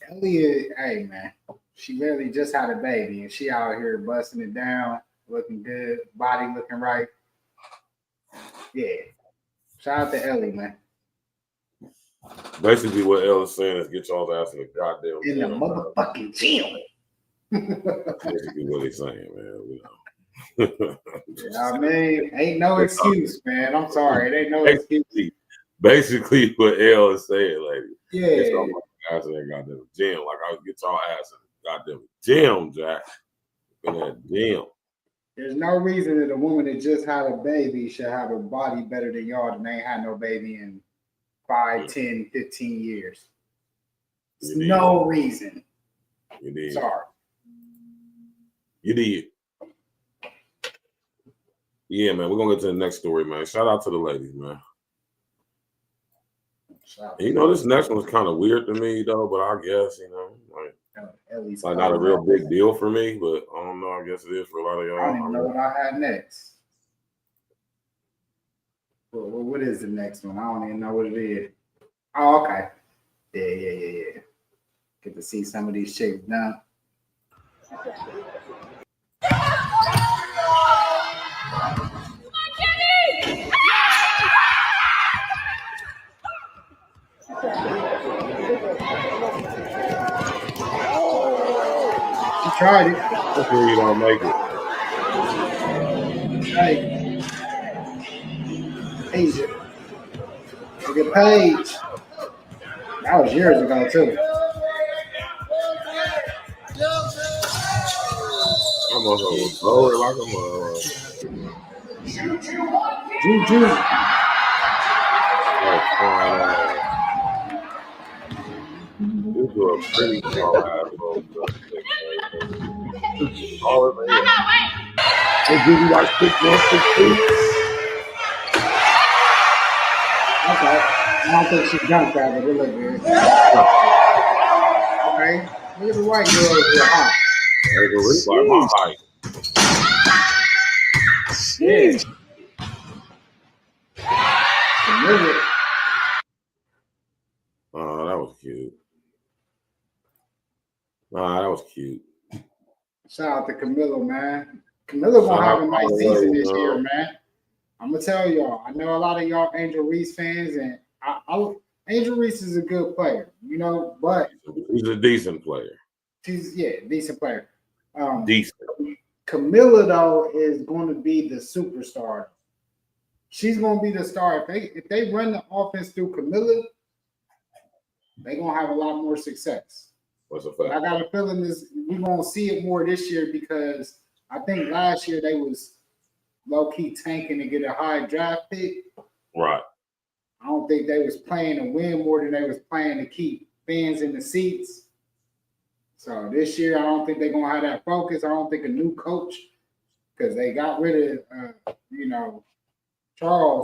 Ellie is, hey, man, she literally just had a baby, and she out here busting it down, looking good, body looking right. Yeah. Shout out to Ellie, man. Basically, what Ella's saying is get y'all's ass in the goddamn in the motherfucking gym. Basically, what he's saying, man. You know. I mean, ain't no excuse, man. I'm sorry, it ain't no excuse. Basically, what L is saying, lady. Yeah. Get y'all ass in that goddamn gym. Like I would get y'all ass in the goddamn gym, Jack. In that gym. There's no reason that a woman that just had a baby should have a body better than y'all that ain't had no baby in 5, 10, 15 years. There's no reason. You did. Sorry. You did. Yeah, man. We're gonna get to the next story, man. Shout out to the ladies, man. You know, this next one's kind of weird to me, though. But I guess it's like not a real big deal for me. But I don't know. I guess it is for a lot of y'all. I don't even know what I had next. What is the next one? I don't even know what it is. Oh, okay. Yeah. Get to see some of these chicks dunk. She tried it. Hopefully you don't make it. Hey. Paige. Look at Paige. That was years ago, too. I'm gonna throw it like a Juju. This is a pretty tall ass little all of it. They give you like 6'1", 6'2". Okay. I don't think she dunked that, but it looked good. Okay. Look at the white girl over there. There's a reach like my height. Yeah. cute. Nah, that was cute. Shout out to Camilla, man. Camilla gonna have a nice season this year, man. I'm gonna tell y'all. I know a lot of y'all Angel Reese fans, and Angel Reese is a good player, you know, but he's a decent player. Decent player. Decent. Camilla though is going to be the superstar. She's going to be the star. If they run the offense through Camilla, they're going to have a lot more success. What's a fact? I got a feeling we're going to see it more this year because I think last year they was low-key tanking to get a high draft pick. Right. I don't think they was playing to win more than they was playing to keep fans in the seats. So this year, I don't think they're going to have that focus. I don't think a new coach, because they got rid of,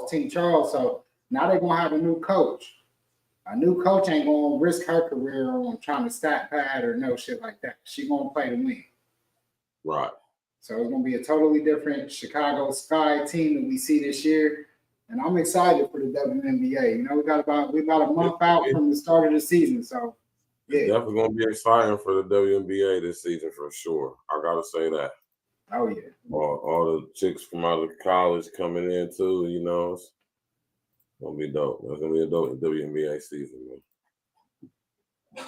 Team Charles. So now they're going to have a new coach. A new coach ain't going to risk her career on trying to stat pad or no shit like that. She's going to play to win. Right. So it's going to be a totally different Chicago Sky team that we see this year. And I'm excited for the WNBA. You know, we about a month out from the start of the season. So, yeah. It's definitely going to be exciting for the WNBA this season for sure. I got to say that. Oh, yeah. All the chicks from out of college coming in too, you know. It's going to be dope. It's going to be a dope WNBA season, man.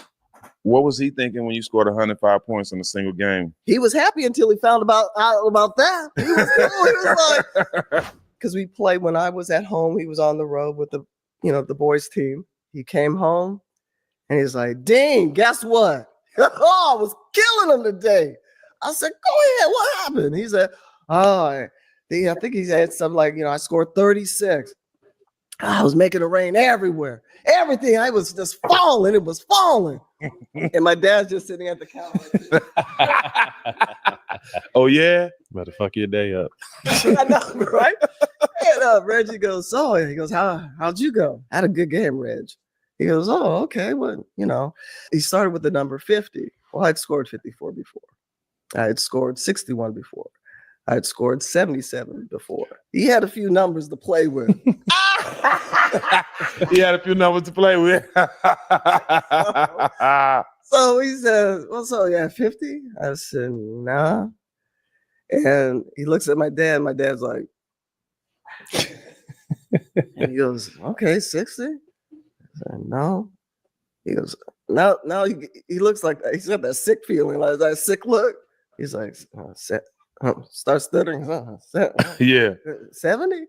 What was he thinking when you scored 105 points in a single game? He was happy until he found out about that. He was cool. He was like, because we played when I was at home. He was on the road with the boys team. He came home and he's like, "Dean, guess what? Oh, I was killing him today." I said, "Go ahead. What happened?" He said, "Oh, I think he said something like, I scored 36. I was making it rain everywhere. Everything. I was just falling. It was falling." And my dad's just sitting at the counter. Oh, yeah? Better fuck your day up. I know, right? And Reggie goes, "So," he goes, how'd you go? I had a good game, Reg. He goes, "Oh, okay." Well, he started with the number 50. Well, I'd scored 54 before. I had scored 61 before. I had scored 77 before. He had a few numbers to play with. He had a few numbers to play with. So he says, "Well, so yeah, 50? I said, "Nah." And he looks at my dad. My dad's like, and he goes, "Okay, 60? I said, "No." He goes, now he looks like that. He's got that sick feeling, like that sick look. He's like, start stuttering. Yeah. 70?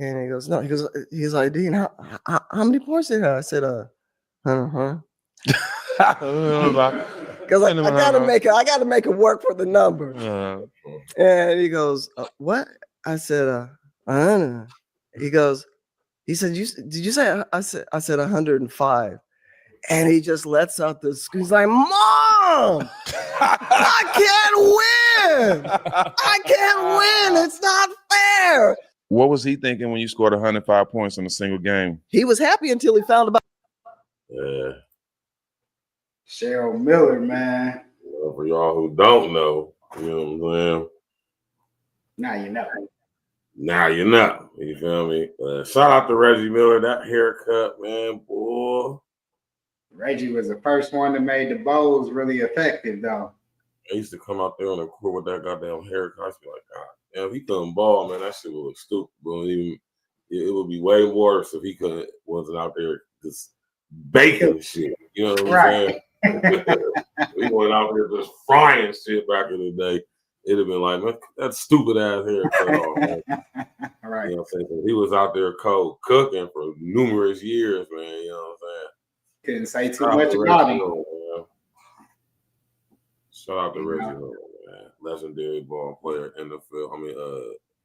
And he goes, "No." He's like, "Dean, how many points did you have?" I said, Because I gotta make it work for the number. And he goes, "What?" I said, He said, "Did you say?" I said 105. And he just lets out this. He's like, "Mom, I can't win. I can't win. It's not fair." What was he thinking when you scored 105 points in a single game? He was happy until he found about. Yeah. Cheryl Miller, man. Well, for y'all who don't know, you know what I'm saying? Now you know. Now you know. You feel me? Shout out to Reggie Miller. That haircut, man, boy. Reggie was the first one that made the bowls really effective, though. I used to come out there on the court with that goddamn haircut. I used to be like, God, if he couldn't ball, man, that shit would look stupid. But it would be way worse if he wasn't out there just baking shit. You know what I'm saying? We went out there just frying shit back in the day. It'd have been like, man, that stupid ass haircut off, man. Right. You know what I'm saying? He was out there cold cooking for numerous years, man. You know what I'm saying? Couldn't say too much about him. Shout out to Reggie Miller, man. Legendary ball player, NFL.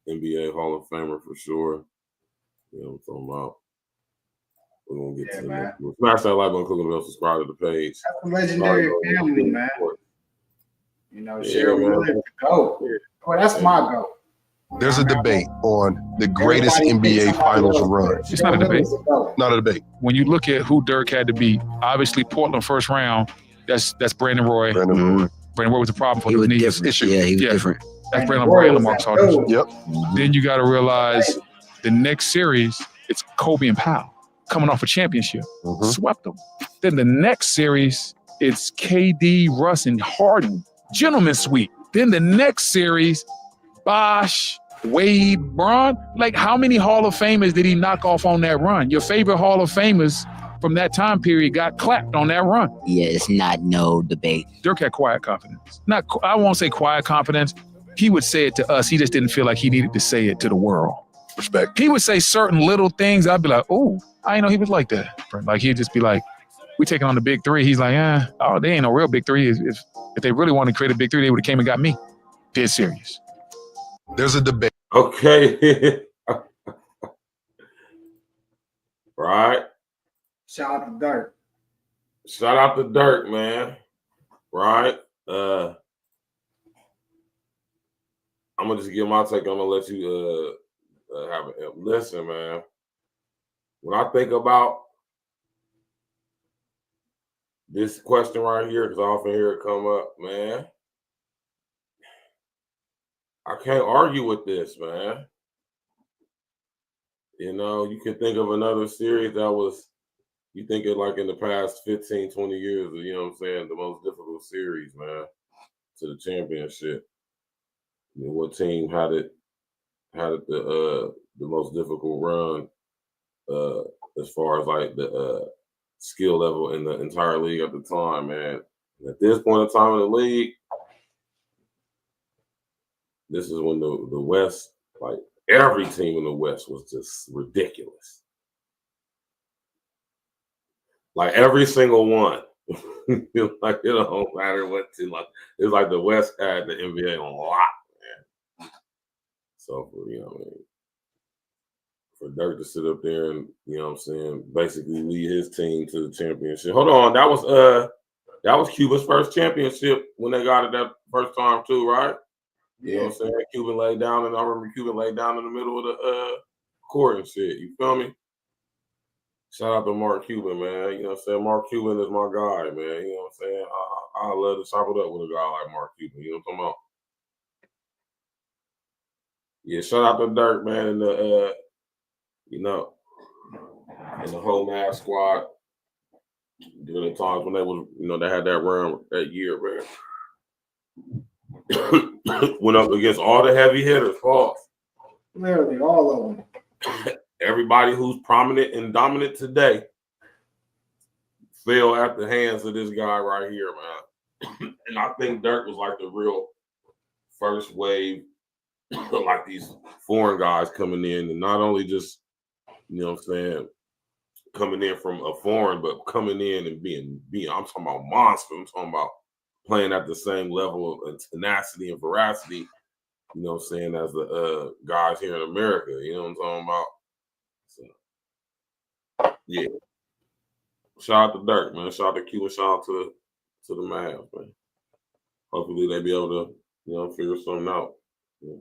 NBA Hall of Famer for sure. You know what I'm talking about? We're gonna get to the next one. Smash that like button, click on the bell, subscribe to the page. That's a legendary family, man. Cheryl Miller to go. Well, that's my goal. There's a debate on the greatest NBA Finals run. It's not a debate. Not a debate. When you look at who Dirk had to beat, obviously Portland first round, that's Brandon Roy. Brandon Roy was a problem for the knee issue. Yeah, he was different. That's Brandon Roy and Lamarcus Aldridge. Yep. Then you got to realize the next series, it's Kobe and Powell. coming off a championship. Swept them. Then the next series, it's KD, Russ, and Harden. Gentleman's sweep. Then the next series, Bosh, Wade, Bron. Like, how many Hall of Famers did he knock off on that run? Your favorite Hall of Famers from that time period got clapped on that run. Yeah, it's not no debate. Dirk had quiet confidence. I won't say quiet confidence. He would say it to us. He just didn't feel like he needed to say it to the world. Respect. He would say certain little things. I'd be like, oh, I didn't know he was like that. Like, he'd just be like, we taking on the big three. He's like, oh, they ain't no real big three. If they really wanted to create a big three, they would have came and got me. Dead serious. There's a debate. Okay. Right. Shout out to Dirk. Shout out to Dirk, man. Right. I'm gonna just give my take. I'm gonna let you have it. Listen, man. When I think about this question right here, because I often hear it come up, man, I can't argue with this, man. You know, you can think of another series that was, you think it like in the past 15, 20 years, you know what I'm saying, the most difficult series, man, to the championship. You know, what team had it the most difficult run as far as like the skill level in the entire league at the time, man. And at this point in time in the league, this is when the West, like every team in the West was just ridiculous. Like every single one. Like it don't matter what team. Like it's like the West had the NBA on lock, man. So for, you know what I mean, for Dirk to sit up there and, you know what I'm saying, basically lead his team to the championship. Hold on, that was Cuba's first championship when they got it that first time too, right? You know what I'm saying? Cuban laid down, and I remember Cuban laid down in the middle of the court and shit. You feel me? Shout out to Mark Cuban, man. You know what I'm saying? Mark Cuban is my guy, man. You know what I'm saying? I love to chop it up with a guy like Mark Cuban. You know what I'm talking about? Yeah, shout out to Dirk, man, and the you know, and the whole Mavs squad during the times when they was, you know, they had that run that year, man. Went up against all the heavy hitters, false. Literally all of them. Everybody who's prominent and dominant today fell at the hands of this guy right here, man. And I think Dirk was like the real first wave, like these foreign guys coming in, and not only just, you know what I'm saying, coming in from a foreign, but coming in and being I'm talking about monster. I'm talking about playing at the same level of tenacity and veracity, you know what I'm saying, as the guys here in America. You know what I'm talking about? So, yeah. Shout out to Dirk, man. Shout out to Q and shout out to the Mavs, man. Hopefully they be able to, you know, figure something out. Yeah.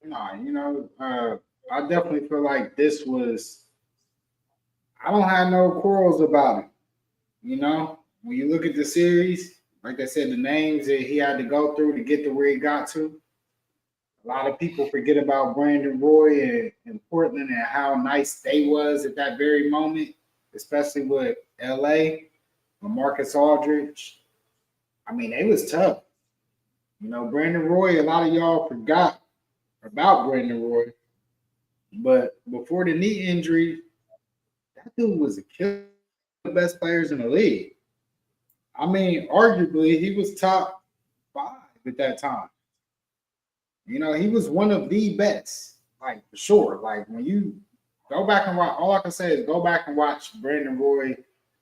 Nah, you know, I definitely feel like this was, I don't have no quarrels about it. You know, when you look at the series, like I said, the names that he had to go through to get to where he got to. A lot of people forget about Brandon Roy and Portland and how nice they was at that very moment, especially with LA, with Marcus Aldridge. I mean, they was tough. You know, Brandon Roy, a lot of y'all forgot about Brandon Roy. But before the knee injury, that dude was a killer, the best players in the league. I mean, arguably, he was top 5 at that time. You know, he was one of the best, like for sure. Like when you go back and watch, all I can say is go back and watch Brandon Roy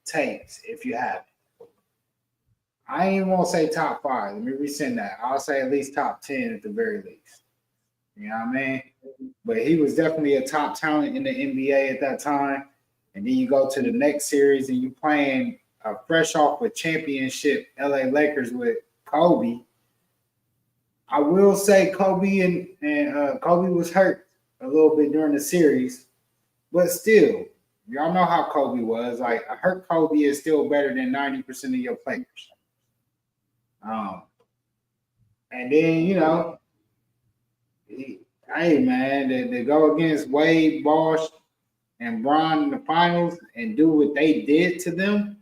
tapes if you have it. I ain't gonna say top 5. Let me rescind that. I'll say at least top 10 at the very least. You know what I mean? But he was definitely a top talent in the NBA at that time. And then you go to the next series and you playing fresh off a championship LA Lakers with Kobe. I will say Kobe and Kobe was hurt a little bit during the series, but still, y'all know how Kobe was. Like a hurt Kobe is still better than 90% of your players. And then, you know, hey man, they go against Wade, Bosh, and Bron in the finals and do what they did to them,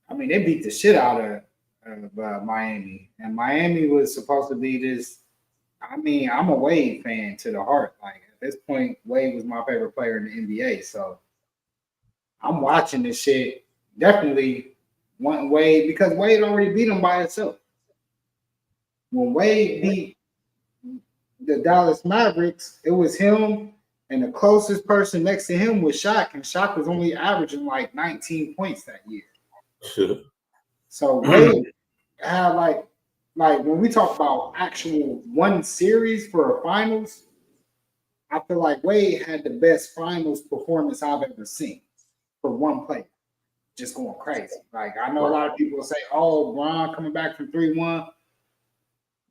I mean, they beat the shit out of Miami. And Miami was supposed to be this. I mean, I'm a Wade fan to the heart. Like, at this point, Wade was my favorite player in the NBA. So I'm watching this shit. Definitely wanting Wade because Wade already beat him by himself. When Wade beat the Dallas Mavericks, it was him, and the closest person next to him was Shaq, and Shaq was only averaging like 19 points that year. So Wade had like when we talk about actual one series for a finals, I feel like Wade had the best finals performance I've ever seen for one player. Just going crazy. Like, I know a lot of people say, "Oh, Bron coming back from 3-1."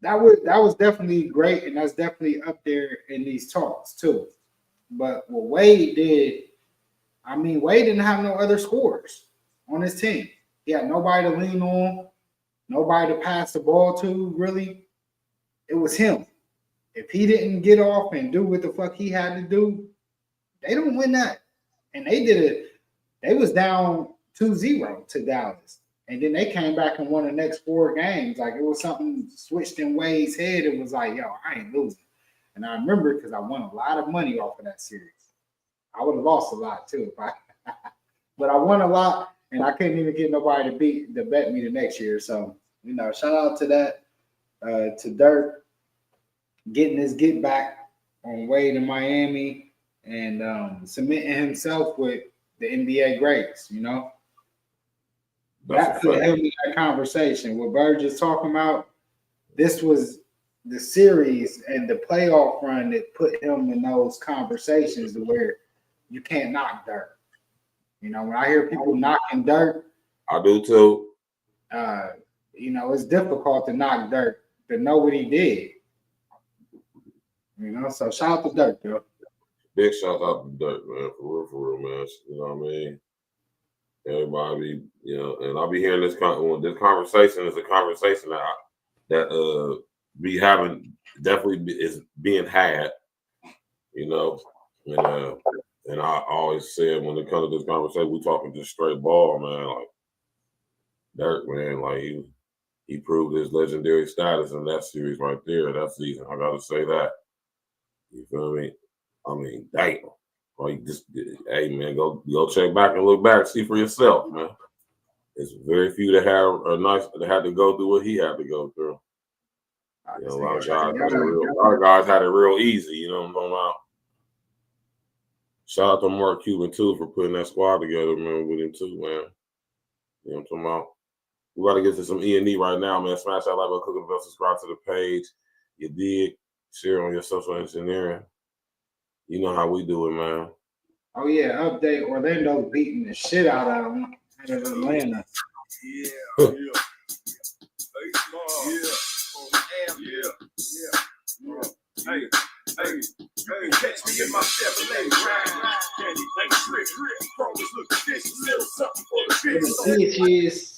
That was definitely great, and that's definitely up there in these talks too. But what Wade did, I mean, Wade didn't have no other scorers on his team. He had nobody to lean on, nobody to pass the ball to, really. It was him. If he didn't get off and do what the fuck he had to do, they don't win that. And they did it. They was down 2-0 to Dallas. And then they came back and won the next 4 games. Like, it was something switched in Wade's head. It was like, yo, I ain't losing. And I remember because I won a lot of money off of that series. I would have lost a lot too, but I won a lot, and I couldn't even get nobody to bet me the next year. So, you know, shout out to that, to Dirk getting his get back on Wade in Miami and cementing himself with the NBA greats. You know, that put him in that conversation. What Bird just talking about, this was the series and the playoff run that put him in those conversations to where you can't knock Dirk. You know, when I hear people knocking Dirk, I do too. You know, it's difficult to knock Dirk, to know what he did. You know, so shout out to Dirk, yo. Big shout out to Dirk, man, for real, man. You know what I mean? Everybody, you know, and I'll be hearing this conversation is a conversation that we having definitely is being had, you know, and I always said when it comes to this conversation, we talking just straight ball, man. Like Dirk, man, like he proved his legendary status in that series right there, that season. I gotta say that. You feel me? I mean, damn. Like just, hey man, go check back and look back, see for yourself, man. It's very few that had to go through what he had to go through. You know, a lot of guys had it real easy. You know what I'm talking about? Shout out to Mark Cuban too for putting that squad together, man, with him too, man. You know what I'm talking about? We got to get to some E.N.E right now, man. Smash that like button, click the bell, subscribe to the page. You dig? Share on your social engineering. You know how we do it, man. Oh yeah, update. Orlando beating the shit out of them out of Atlanta. Hey, catch me in my Chevrolet ride. Candy paint strip, crawlers look vicious, little something for the bitches.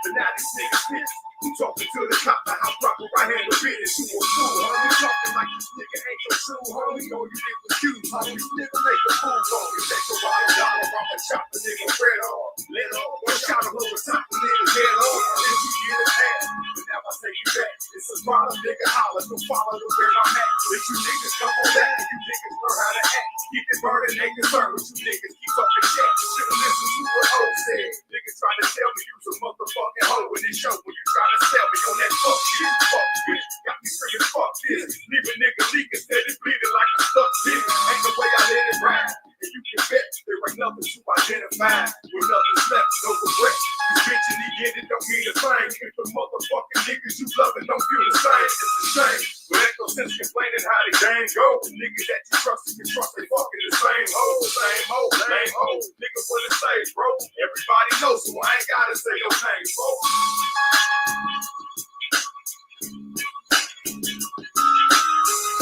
But now these niggas snitch. I'm talking to the cop, how proper I handle business. You a fool, homie. Talking like this nigga ain't your true homie. All you did was you, homie. Nigga make a fool on me. Take a $1, I'ma chop the nigga bread off. Let off, one shot him over top the nigga's head off. Let you get it back. But now I take it back. It's a problem, nigga holler. Don't follow the where I'm at. Let you niggas come on back. And you niggas learn how to act. Keep it burning, ain't concerned with you niggas. Keep up the chat. Should've listened to what O said. Niggas trying to tell me you's a motherfucking hoe in this show when you try to sell me on that fuck shit. Fuck bitch. Got me screaming fuck this. Leave a nigga leaking, steady bleeding like a stuck bitch. Ain't the way I let it ride. And you can bet there ain't nothing to identify. With nothing's left, no regret. This bitch and he get it don't mean a thing. If the motherfucking niggas you loving don't feel the same, it's a shame. But ain't no sense complaining how they gang go. The niggas that you trust, they fucking the same hoe. Same hoe, lame hoe. Nigga for the stage, bro. Everybody knows, so I ain't gotta say your name, bro.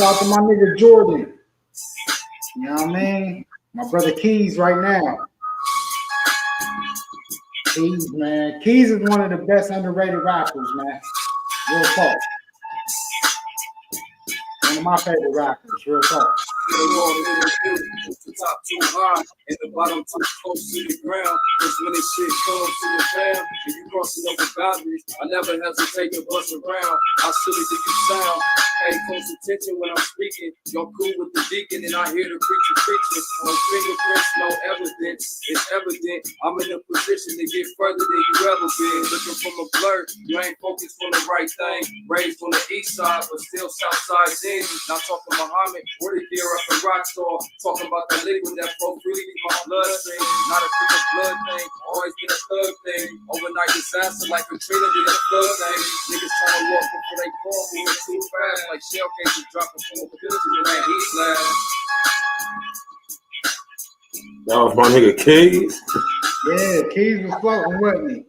Shout out to my nigga Jordan. You know what I mean? My brother Keys right now. Keys, man. Keys is one of the best underrated rappers, man. Real talk. One of my favorite rappers, real talk. the wall, the top too high and the bottom too close to the ground. Cause when this shit comes to the fam, if you crossing over boundaries, I never hesitate to bust around. How silly do you sound? Pay close attention when I'm speaking. Y'all cool with the deacon and I hear the preacher preaching. No fingerprints, no evidence. It's evident I'm in a position to get further than you ever been. Looking from a blur, you ain't focused on the right thing. Raised on the east side, but still south side in. Not talking Muhammad, or the deer up the rock store. Talking about the liquid that flow freely through my bloodstream. Not a freaking blood thing, always been a thug thing. Overnight disaster like Katrina did a flood thing. Niggas trying to walk before they fall, moving too fast like shell cases dropping from the building in that heat blast. That was my nigga Keys. Yeah, Keys was floating with me.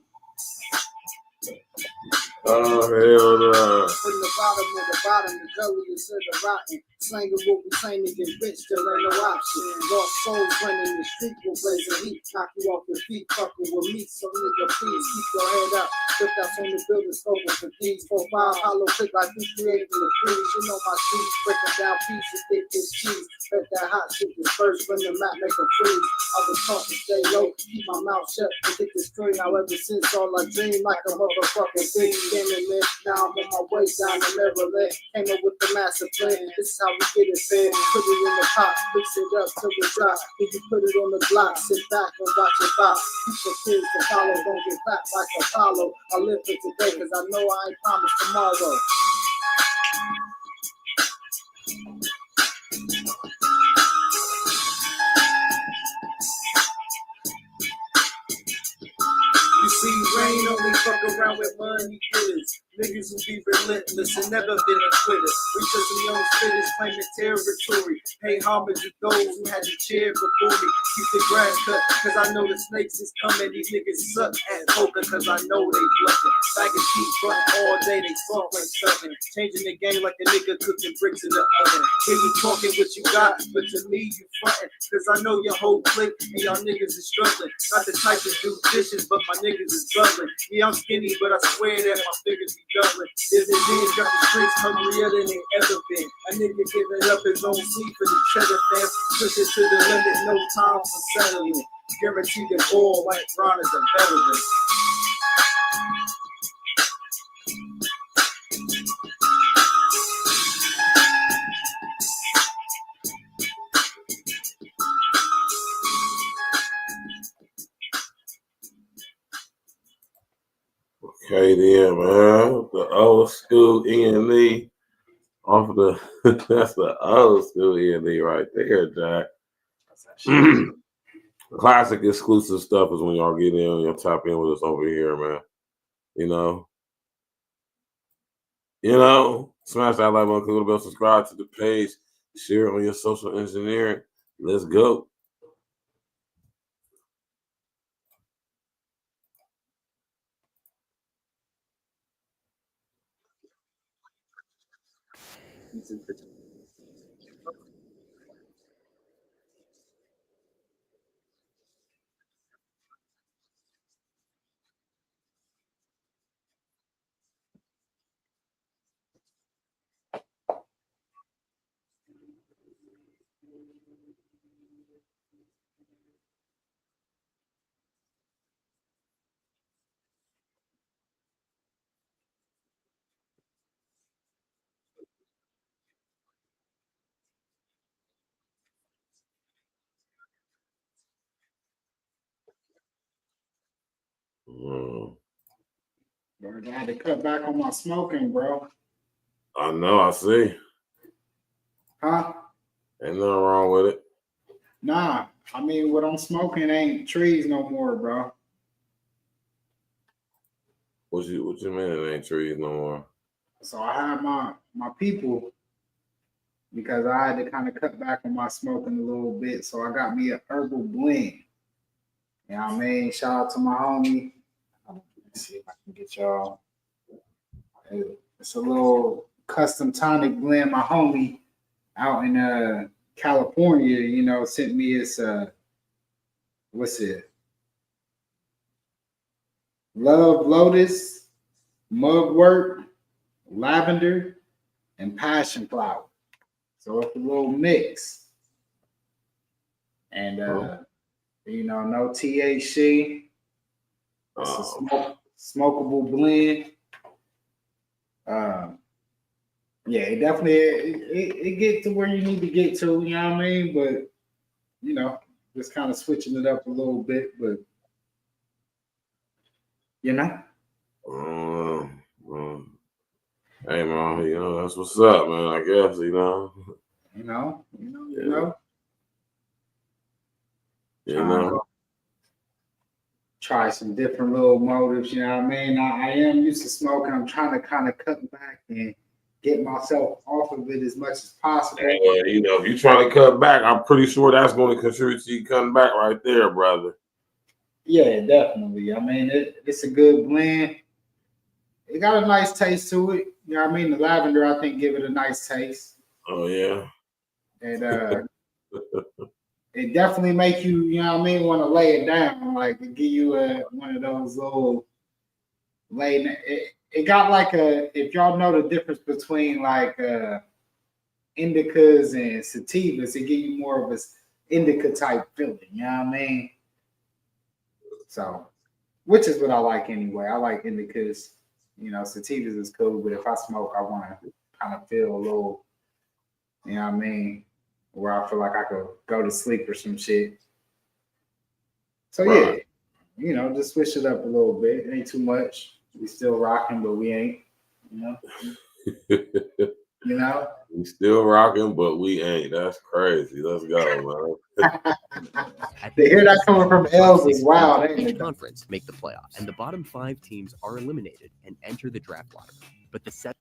Oh, hell no. From the bottom, the gully is to the rotten. Slanging what we claim to get rich, there ain't no option. Lost souls running the street will blaze the heat. Knock you off your feet, fucking with me. So nigga, please keep your head up. Put that on the building, scope for keys. 4-5, hollow click like we creating the trees. You know my streets breaking down pieces, thick as cheese. Bet that hot shit disperse when the map make a freeze. I was taught to stay low, keep my mouth shut, predict the string. Now ever since all I dream like a motherfucking big scamming man. Now I'm on my way down the Maryland. Came up with the master plan. This is how we get it fed. Put it in the pot, mix it up till it dry. Then you put it on the block, sit back and watch it pop. Keep your kids to follow, don't get clapped like Apollo. I live for today cause I know I ain't promised tomorrow. You see, rain only fuck around with money killers. Niggas who be relentless and never been a quitter. We just some young spitters claiming territory. Pay homage to those who had the chair before me. Keep the grass cut, cause I know the snakes is coming. These niggas suck at poker, cause I know they bluffing. Bag of sheep frontin' all day, they talk like something. Changing the game like a nigga cooking bricks in the oven. Hear you talking what you got, but to me you frontin'. Cause I know your whole clique and y'all niggas is struggling. Not the type to do dishes, but my niggas is struggling. Yeah, I'm skinny, but I swear that my figures be doubling. There's a nigga got the streets hungrier than they ever been. A nigga giving up his own seat for the cheddar fam. Push it to the limit, no time for settling. Guaranteed the ball like Ron is a veteran. Okay, then, man. The old school E.N.E. off the that's the old school E.N.E. right there, Jack. Classic exclusive stuff is when y'all get in and y'all tap in with us over here, man. You know, smash that like button, click the bell, subscribe to the page, share it on your social engineering. Let's go. Bro, I had to cut back on my smoking, bro. I know, I see. Huh? Ain't nothing wrong with it. Nah, I mean, what I'm smoking ain't trees no more, bro. What you mean it ain't trees no more? So I had my people because I had to kind of cut back on my smoking a little bit. So I got me a herbal blend. You know what I mean? Shout out to my homie. Let's see if I can get y'all. It's a little custom tonic blend. My homie out in California, you know, sent me his what's it? Love Lotus, Mugwort, Lavender, and Passion Flower. So it's a little mix. And you know, no THC. It's a smokable blend. Yeah, it definitely it gets to where you need to get to, you know what I mean? But you know, just kind of switching it up a little bit, but you know. Hey man, you know, that's what's up, man. I guess, you know. You know. Try some different little motives, you know what I mean? I am used to smoking. I'm trying to kind of cut back and get myself off of it as much as possible. And, you know, if you're trying to cut back, I'm pretty sure that's going to contribute to you cutting back right there, brother. Yeah, definitely. I mean, it's a good blend. It got a nice taste to it. You know what I mean? The lavender, I think, give it a nice taste. Oh, yeah. And it definitely make you, you know what I mean, want to lay it down. Like, it give you one of those little laying. It got like if y'all know the difference between like indicas and sativas, it give you more of a indica type feeling. You know what I mean? So, which is what I like anyway. I like indicas. You know, sativas is cool, but if I smoke, I want to kind of feel a little, you know what I mean, where I feel like I could go to sleep or some shit. So yeah, you know, just switch it up a little bit. It ain't too much. We still rocking, but we ain't. You know. You know. We still rocking, but we ain't. That's crazy. Let's go, man. They hear that coming from Elvis. Wow. Each conference make the playoffs, and the bottom 5 teams are eliminated and enter the draft lottery. But the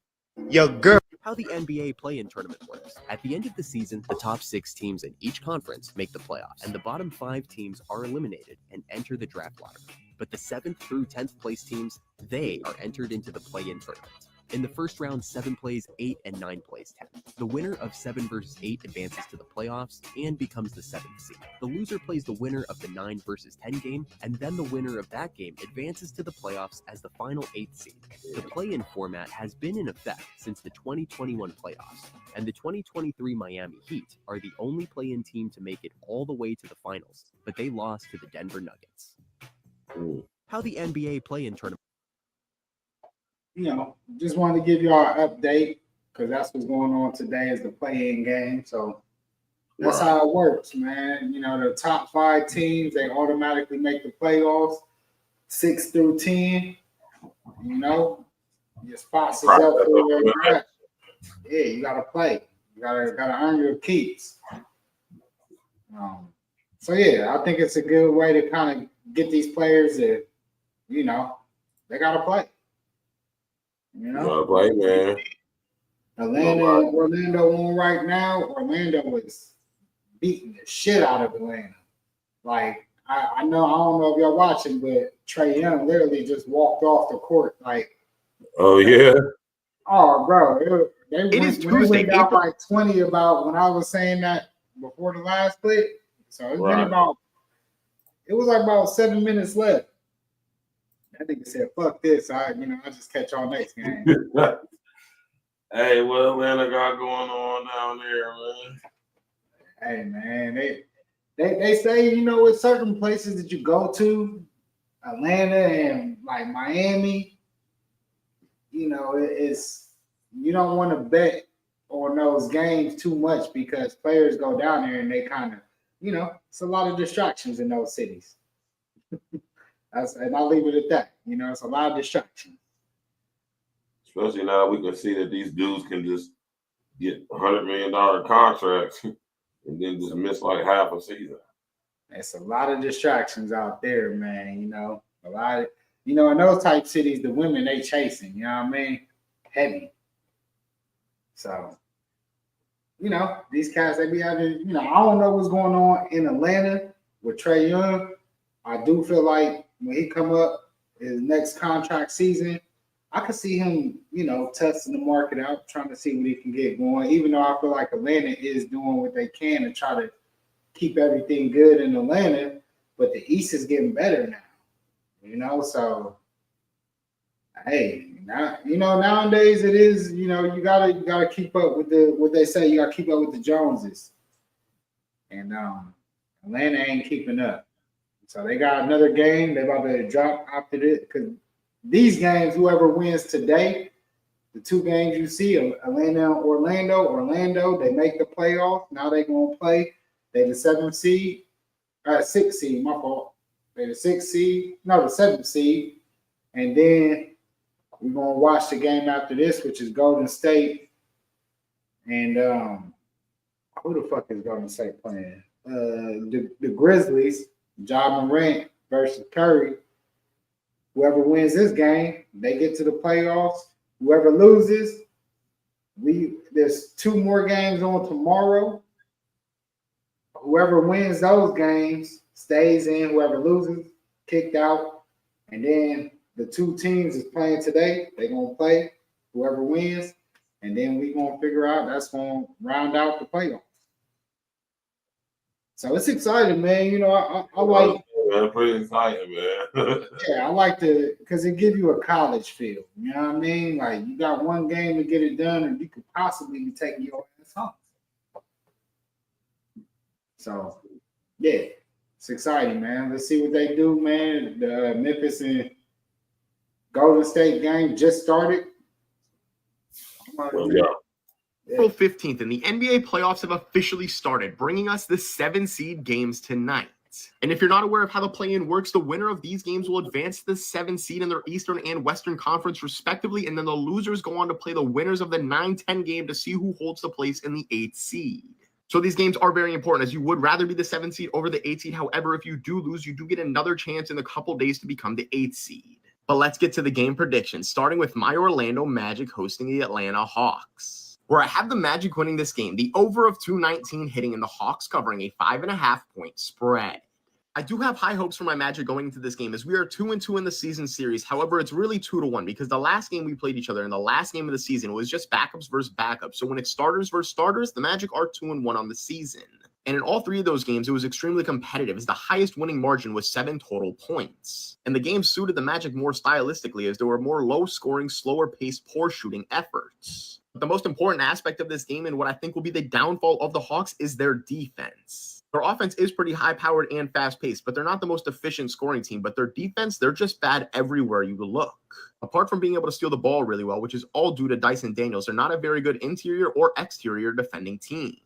girl. How the NBA play-in tournament works. At the end of the season, the top 6 teams in each conference make the playoffs, and the bottom 5 teams are eliminated and enter the draft lottery. But the 7th through 10th place teams, they are entered into the play-in tournament. In the first round, 7 plays 8 and 9 plays 10. The winner of 7 versus 8 advances to the playoffs and becomes the 7th seed. The loser plays the winner of the 9 versus 10 game, and then the winner of that game advances to the playoffs as the final 8th seed. The play-in format has been in effect since the 2021 playoffs, and the 2023 Miami Heat are the only play-in team to make it all the way to the finals, but they lost to the Denver Nuggets. How the NBA play-in tournament. You know, just wanted to give y'all an update because that's what's going on today is the play-in game. So that's how it works, man. You know, the top 5 teams, they automatically make the playoffs, 6 through 10. You know, your spots is up for grabs. Yeah, you gotta play. You gotta earn your keeps. So yeah, I think it's a good way to kind of get these players to, you know, they gotta play. You know, play, man. Atlanta and Orlando on right now. Orlando is beating the shit out of Atlanta. Like I don't know if y'all watching, but Trae Young literally just walked off the court. Like, oh yeah. Oh, bro, they went down like 20 about when I was saying that before the last clip. So it's been it was like about 7 minutes left. That nigga said, "Fuck this." I just catch y'all next game. Hey, what Atlanta got going on down there, man? Hey, man, they say, you know, with certain places that you go to, Atlanta and like Miami, you know, it's you don't want to bet on those games too much because players go down there and they kind of, you know, it's a lot of distractions in those cities. And I'll leave it at that. You know, it's a lot of distractions. Especially now we can see that these dudes can just get $100 million contracts and then just miss like half a season. It's a lot of distractions out there, man. You know, a lot of, you know, in those type cities, the women they chasing, you know what I mean? Heavy. So, you know, these cats, they be having, you know, I don't know what's going on in Atlanta with Trae Young. I do feel like when he come up his next contract season, I could see him, you know, testing the market out, trying to see what he can get going. Even though I feel like Atlanta is doing what they can to try to keep everything good in Atlanta, but the East is getting better now. You know, so hey, now, you know, nowadays it is, you know, you gotta keep up with what they say. You gotta keep up with the Joneses, and Atlanta ain't keeping up. So they got another game. They about to drop after this because these games, whoever wins today, the two games you see, Atlanta and Orlando, they make the playoff. Now they gonna play. They the 7th seed, 6th seed. My fault. They the 6th seed. No, the 7th seed. And then we're gonna watch the game after this, which is Golden State. And who the fuck is Golden State playing? The Grizzlies. Ja Morant versus Curry. Whoever wins this game, they get to the playoffs. Whoever loses, there's 2 more games on tomorrow. Whoever wins those games stays in. Whoever loses, kicked out. And then the 2 teams is playing today. They're gonna play whoever wins, and then we gonna figure out that's gonna round out the playoffs. So it's exciting, man. You know, I like. Man, pretty exciting, man. Yeah, I like to because it gives you a college feel. You know what I mean? Like you got one game to get it done, and you could possibly be taking your ass home. So, yeah, it's exciting, man. Let's see what they do, man. The Memphis and Golden State game just started. April 15th, and the NBA playoffs have officially started, bringing us the 7 seed games tonight. And if you're not aware of how the play-in works, the winner of these games will advance to the 7 seed in their Eastern and Western Conference, respectively, and then the losers go on to play the winners of the 9-10 game to see who holds the place in the 8th seed. So these games are very important, as you would rather be the 7th seed over the 8th seed. However, if you do lose, you do get another chance in a couple days to become the 8th seed. But let's get to the game predictions, starting with my Orlando Magic hosting the Atlanta Hawks, where I have the Magic winning this game, the over of 219 hitting and the Hawks covering a 5.5-point spread. I do have high hopes for my Magic going into this game, as we are 2-2 in the season series. However, it's really 2-1 because the last game we played each other in the last game of the season was just backups versus backups. So when it's starters versus starters, the Magic are 2-1 on the season. And in all 3 of those games, it was extremely competitive, as the highest winning margin was 7 total points. And the game suited the Magic more stylistically, as there were more low-scoring, slower-paced, poor-shooting efforts. But the most important aspect of this game, and what I think will be the downfall of the Hawks, is their defense. Their offense is pretty high-powered and fast-paced, but they're not the most efficient scoring team. But their defense, they're just bad everywhere you look. Apart from being able to steal the ball really well, which is all due to Dyson Daniels, they're not a very good interior or exterior defending team,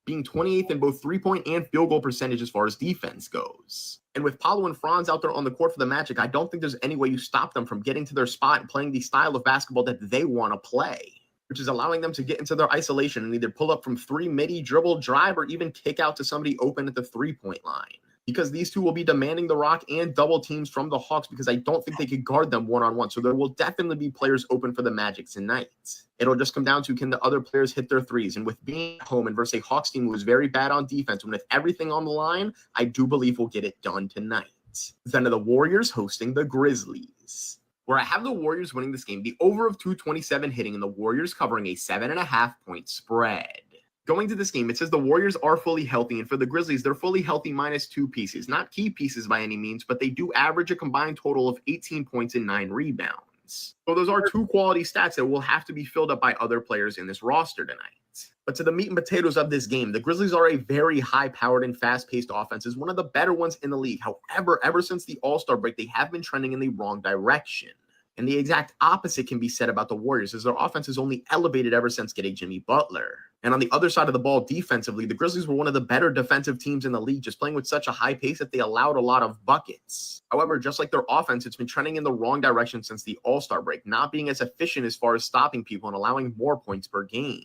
being 28th in both three-point and field goal percentage as far as defense goes. And with Paolo and Franz out there on the court for the Magic, I don't think there's any way you stop them from getting to their spot and playing the style of basketball that they want to play, which is allowing them to get into their isolation and either pull up from 3 midi, dribble, drive, or even kick out to somebody open at the 3-point line. Because these two will be demanding the rock and double teams from the Hawks, because I don't think they could guard them one-on-one. So there will definitely be players open for the Magic tonight. It'll just come down to, can the other players hit their threes? And with being home and versus a Hawks team who is very bad on defense, and with everything on the line, I do believe we'll get it done tonight. Then the Warriors hosting the Grizzlies, where I have the Warriors winning this game, the over of 227 hitting and the Warriors covering a 7.5-point spread. Going to this game, it says the Warriors are fully healthy, and for the Grizzlies, they're fully healthy minus 2 pieces. Not key pieces by any means, but they do average a combined total of 18 points and 9 rebounds. So those are 2 quality stats that will have to be filled up by other players in this roster tonight. But to the meat and potatoes of this game, the Grizzlies are a very high-powered and fast-paced offense, is one of the better ones in the league. However, ever since the All-Star break, they have been trending in the wrong direction. And the exact opposite can be said about the Warriors, as their offense has only elevated ever since getting Jimmy Butler. And on the other side of the ball, defensively, the Grizzlies were one of the better defensive teams in the league, just playing with such a high pace that they allowed a lot of buckets. However, just like their offense, it's been trending in the wrong direction since the All-Star break, not being as efficient as far as stopping people and allowing more points per game,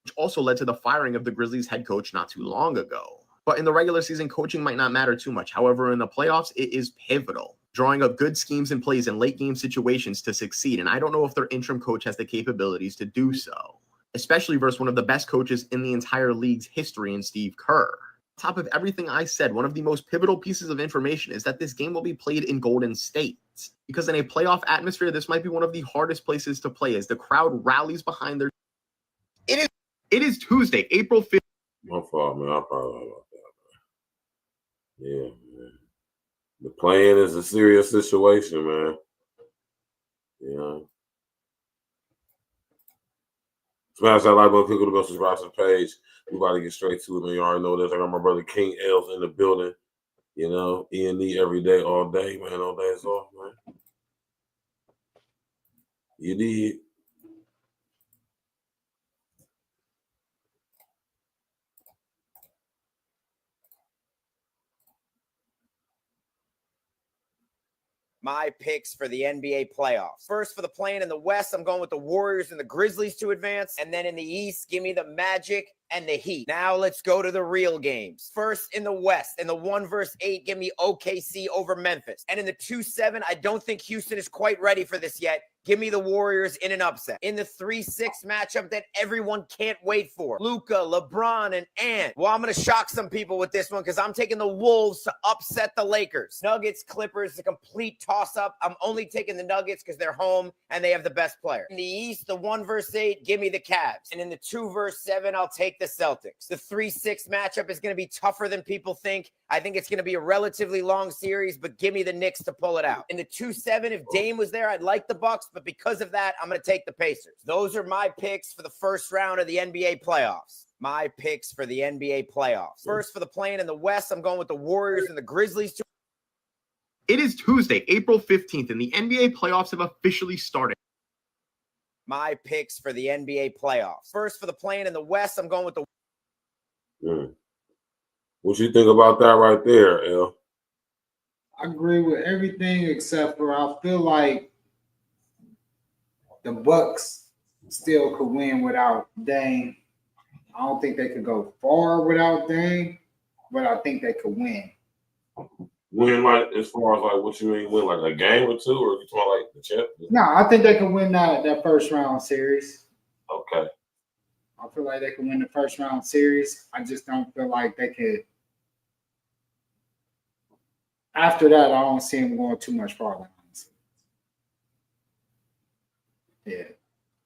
which also led to the firing of the Grizzlies head coach not too long ago. But in the regular season, coaching might not matter too much. However, in the playoffs, it is pivotal, drawing up good schemes and plays in late game situations to succeed. And I don't know if their interim coach has the capabilities to do so, especially versus one of the best coaches in the entire league's history in Steve Kerr. On top of everything I said, one of the most pivotal pieces of information is that this game will be played in Golden State, because in a playoff atmosphere, this might be one of the hardest places to play, as the crowd rallies behind their... It is Tuesday, April 5th. My fault, man. I probably about that, man. Yeah, man. The playing is a serious situation, man. Yeah. Smash that like button, click on the bell, subscribe to the page. We about to get straight to it, man. You already know this. I got my brother King L's in the building. You know, E.N.E every day, all day, man. All days off, man. You did. My picks for the NBA playoffs. First, for the play-in in the West, I'm going with the Warriors and the Grizzlies to advance. And then in the East, give me the Magic and the Heat. Now let's go to the real games. First, in the West, in the 1 versus 8, give me OKC over Memphis. And in the 2-7, I don't think Houston is quite ready for this yet. Give me the Warriors in an upset. In the 3-6 matchup that everyone can't wait for, Luka, LeBron, and Ant. Well, I'm going to shock some people with this one because I'm taking the Wolves to upset the Lakers. Nuggets, Clippers, a complete toss-up. I'm only taking the Nuggets because they're home and they have the best player. In the East, the 1 versus 8, give me the Cavs. And in the 2 versus 7, I'll take the Celtics. The 3-6 matchup is going to be tougher than people think. I think it's going to be a relatively long series, but give me the Knicks to pull it out. In the 2-7, if Dame was there, I'd like the Bucks, but because of that, I'm going to take the Pacers. Those are my picks for the first round of the NBA playoffs. My picks for the NBA playoffs. First, for the play-in in the West, I'm going with the Warriors and the Grizzlies. It is Tuesday, April 15th, and the NBA playoffs have officially started. My picks for the NBA playoffs. First, for the play-in in the West, I'm going with the... What you think about that right there, L? I agree with everything except for I feel like the Bucks still could win without Dame. I don't think they could go far without Dame, but I think they could win. Win, like, as far as, like, what you mean, win, like, a game or two, or you talking like the champ? No, I think they could win that first round series. Okay. I feel like they could win the first round series. I just don't feel like they could. After that, I don't see them going too much farther. Yeah.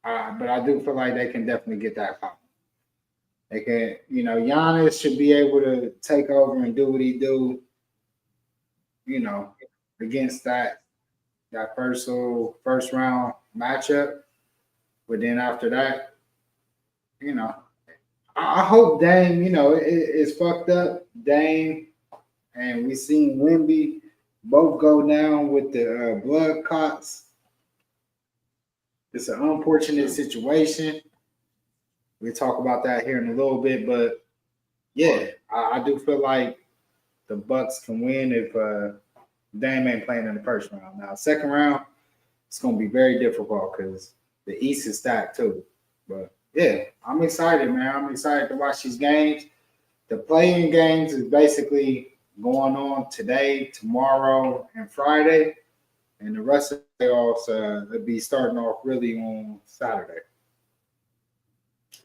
But I do feel like they can definitely get that power. They can, you know, Giannis should be able to take over and do what he do, you know, against that first round matchup. But then after that, you know, I hope Dame, you know, it's fucked up. Dame and we seen Wemby both go down with the blood clots. It's an unfortunate situation. We'll talk about that here in a little bit, but yeah, I do feel like the Bucks can win if Dame ain't playing in the first round. Now, second round, it's going to be very difficult because the East is stacked too. But yeah, I'm excited, man. I'm excited to watch these games. The play-in games is basically going on today, tomorrow, and Friday. And the rest of the playoffs will be starting off really on Saturday.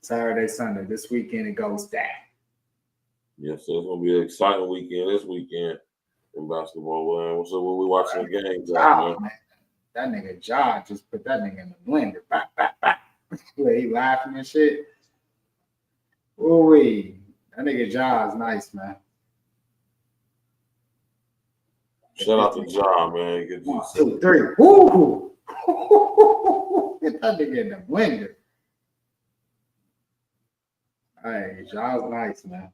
Saturday, Sunday. This weekend, it goes down. Yes, so it's going to be an exciting weekend this weekend in basketball, man. So when we watching the games, man. That nigga Ja just put that nigga in the blender. Back, back, back. He laughing and shit. Ooh, that nigga Ja is nice, man. Shout out to Ja, man. Get 1, 2, 3. Woo! Get that nigga in the blender. Hey, Ja's nice, man.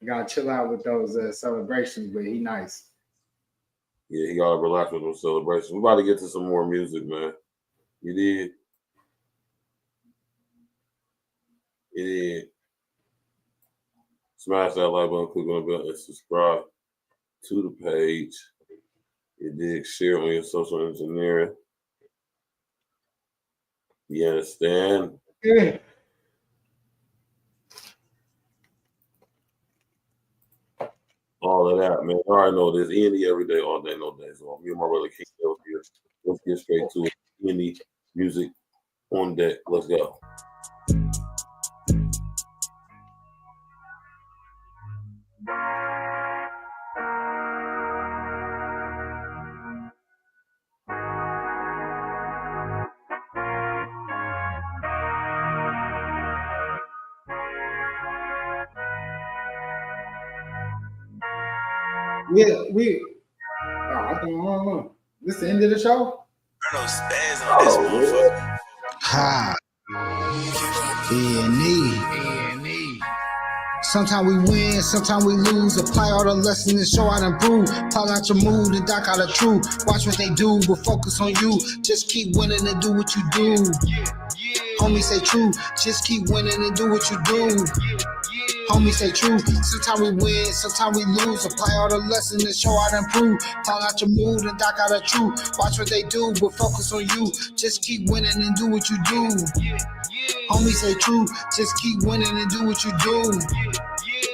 You gotta chill out with those celebrations, but he nice. Yeah, he gotta relax with those celebrations. We about to get to some more music, man. You did. You did. Smash that like button, click on the bell, and subscribe to the page. You did. Share on your social engineering. You understand? Yeah. All of that, man. All right, know this. E.N.E every day, all day, no days off. Me and my brother King L here. Let's get straight to it. E.N.E music on deck. Let's go. Yeah, I don't know. This the end of the show? Ha. Sometimes we win, sometimes we lose. Apply all the lessons and show how to improve. Call out your mood and dock out the truth. Watch what they do, but focus on you. Just keep winning and do what you do. Homie, say true. Just keep winning and do what you do. Homie, say true. Sometimes we win, sometimes we lose. Apply all the lessons and show how to improve. Call out your mood and dock out the truth. Watch what they do, but focus on you. Just keep winning and do what you do. Homie, say true. Just keep winning and do what you do.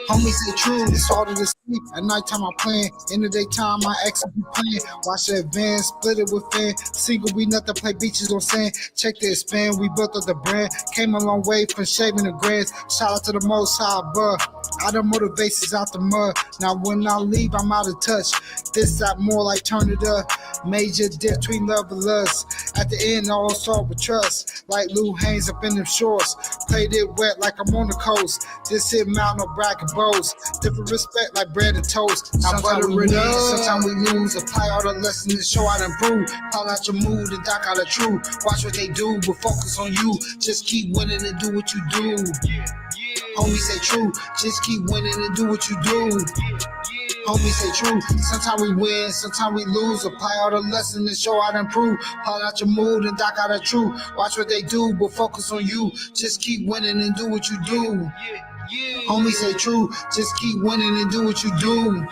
Homie, say true. It's harder to sleep. At nighttime, I'm playing. In the daytime, my ex be playing. Watch the advance, split it with fan. Single, we nothing, play beaches on sand. Check the expand, we built up the brand. Came a long way from shaving the grass. Shout out to the most high above. All the motivations out the mud. Now when I leave, I'm out of touch. This out more like turn it up. Major diff between love and lust. At the end, all start with trust. Like Lou Haynes up in them shorts. Played it wet like I'm on the coast. This hit mountain no bracket bows. Different respect like bread and toast. Now sometimes we win, sometimes we lose. Apply all the lessons and show how to improve. Call out your mood and dock out the truth. Watch what they do, but focus on you. Just keep winning and do what you do. Homie, say true. Just keep winning and do what you do. Homie, say true. Sometimes we win, sometimes we lose. Apply all the lessons and show how to improve. Call out your mood and dock out the truth. Watch what they do, but focus on you. Just keep winning and do what you do. Homie, say true. Just keep winning and do what you do.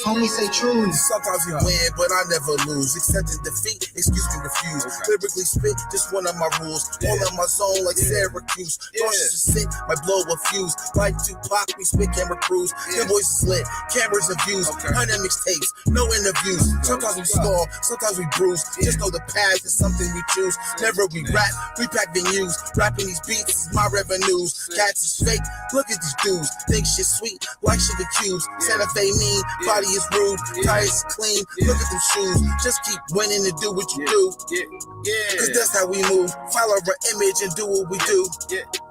Homie, say true. Sometimes we win, but I never lose. Accepting defeat, excuse me, refuse. Lyrically spit, just one of my rules. All in my zone like Syracuse. Cautious to sit, my blow a fuse. Like Tupac, we spit camera crews. The voice is lit, cameras and views. 100 mixtapes, no interviews. Sometimes we score, sometimes we bruise. Just know the path is something we choose. Never we rap, we pack venues. Rapping these beats is my revenues. Cats is fake, look at these dudes. Think shit sweet, like sugar cubes. Santa Fe mean, body is rude, tires clean, look at them shoes. Just keep winning and do what you do. Cause that's how we move. Follow our image and do what we do.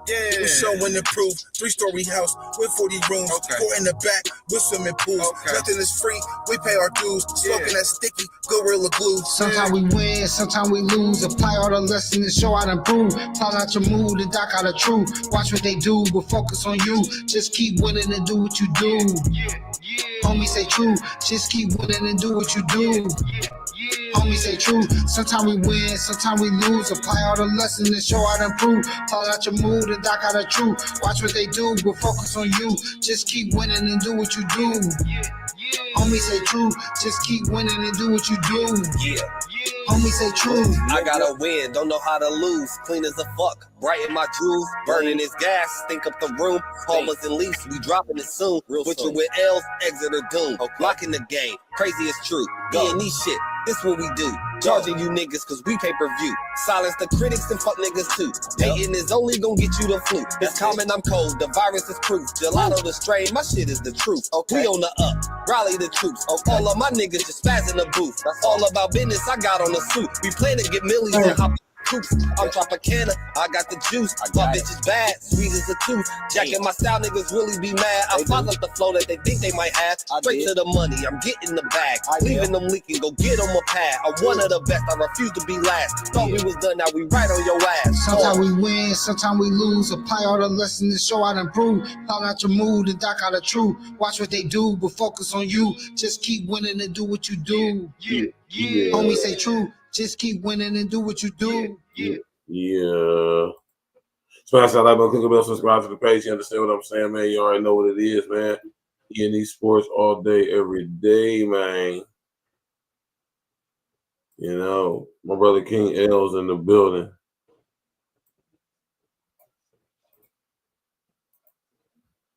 We're showing the proof. 3-story house with 40 rooms. 4 in the back with swimming pools. Nothing is free, we pay our dues. Smoking that sticky Gorilla Glue. Sometimes we win, sometimes we lose. Apply all the lessons and show how to improve. Call out your mood and dock out the truth. Watch what they do, but focus on you. Just keep winning and do what you do. Homie, say true. Just keep winning and do what you do. Homie, say true. Sometimes we win, sometimes we lose. Apply all the lessons and show how to improve. Call out your mood and dock out the truth. Watch what they do, but focus on you. Just keep winning and do what you do. Homie, say true. Just keep winning and do what you do. Homie, say true. I gotta win, don't know how to lose. Clean as a fuck, bright in my jewels. Burning his gas, stink up the room. Palmers and leaves, we dropping it soon. Switching with L's, exit or doom. Locking the game, crazy is true. E.N.E shit, this what we do. Charging you niggas cause we pay-per-view. Silence the critics and fuck niggas too. Hating is only gonna get you the flu. It's common, I'm cold, the virus is proof. Gelato the strain, my shit is the truth. We on the up, rally the troops. All of my niggas just spaz in the booth. All about business, I got on the suit. We plan to get millions and hop coops. I'm Tropicana, I got the juice. My bitch is bad, sweet as a tooth. Jacking my style, niggas really be mad. I follow the flow that they think they might have. Straight to the money, I'm getting the bag. Leaving them leaking, go get them a pad. I'm one of the best, I refuse to be last. Thought we was done, now we right on your ass. Sometimes we win, sometimes we lose. Apply all the lessons and show how to improve. Call out your mood and dock out the truth. Watch what they do, but focus on you. Just keep winning and do what you do. Homie, say true. Just keep winning and do what you do. Smash that like button, click the bell, subscribe to the page. You understand what I'm saying, man? You already know what it is, man. E.N.E Sports all day, every day, man. You know, my brother King L's in the building.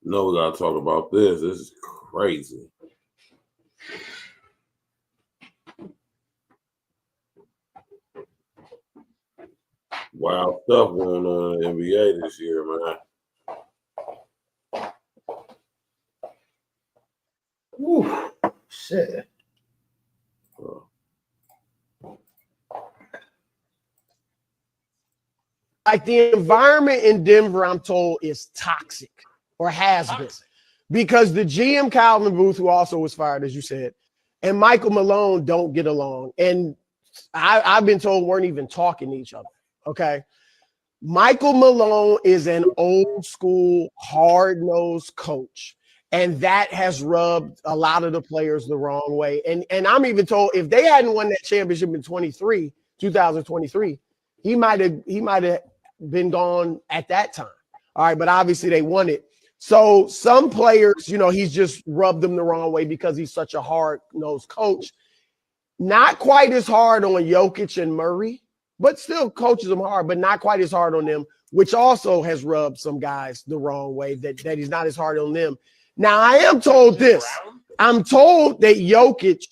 No, we gotta talk about this. This is crazy. Wild stuff going on in the NBA this year, man. Whew, shit. Like the environment in Denver, I'm told, is toxic or has been. Because the GM Calvin Booth, who also was fired, as you said, and Michael Malone don't get along. And I've been told weren't even talking to each other. Okay. Michael Malone is an old school, hard-nosed coach. And that has rubbed a lot of the players the wrong way. And I'm even told if they hadn't won that championship in 2023, he might have been gone at that time. All right, but obviously they won it. So some players, he's just rubbed them the wrong way because he's such a hard-nosed coach. Not quite as hard on Jokic and Murray, but still coaches them hard, but not quite as hard on them, which also has rubbed some guys the wrong way that he's not as hard on them. Now, I am told this. I'm told that Jokic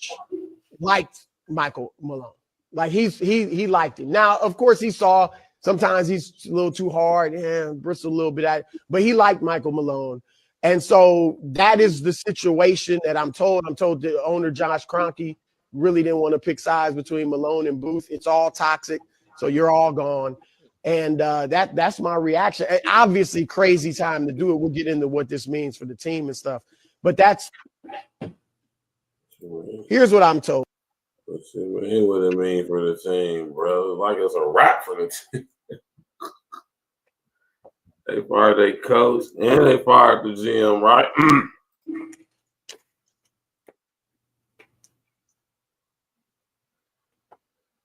liked Michael Malone. Like he liked him. Now, of course, he saw sometimes he's a little too hard and bristle a little bit at it, but he liked Michael Malone. And so that is the situation that I'm told. I'm told the owner, Josh Kroenke, really didn't want to pick sides between Malone and Booth. It's all toxic, so you're all gone. And that's my reaction. And obviously, crazy time to do it. We'll get into what this means for the team and stuff. But here's what I'm told. Let's see what it means for the team, bro. Like it's a wrap for the team. They fired their coach and they fired the GM, right?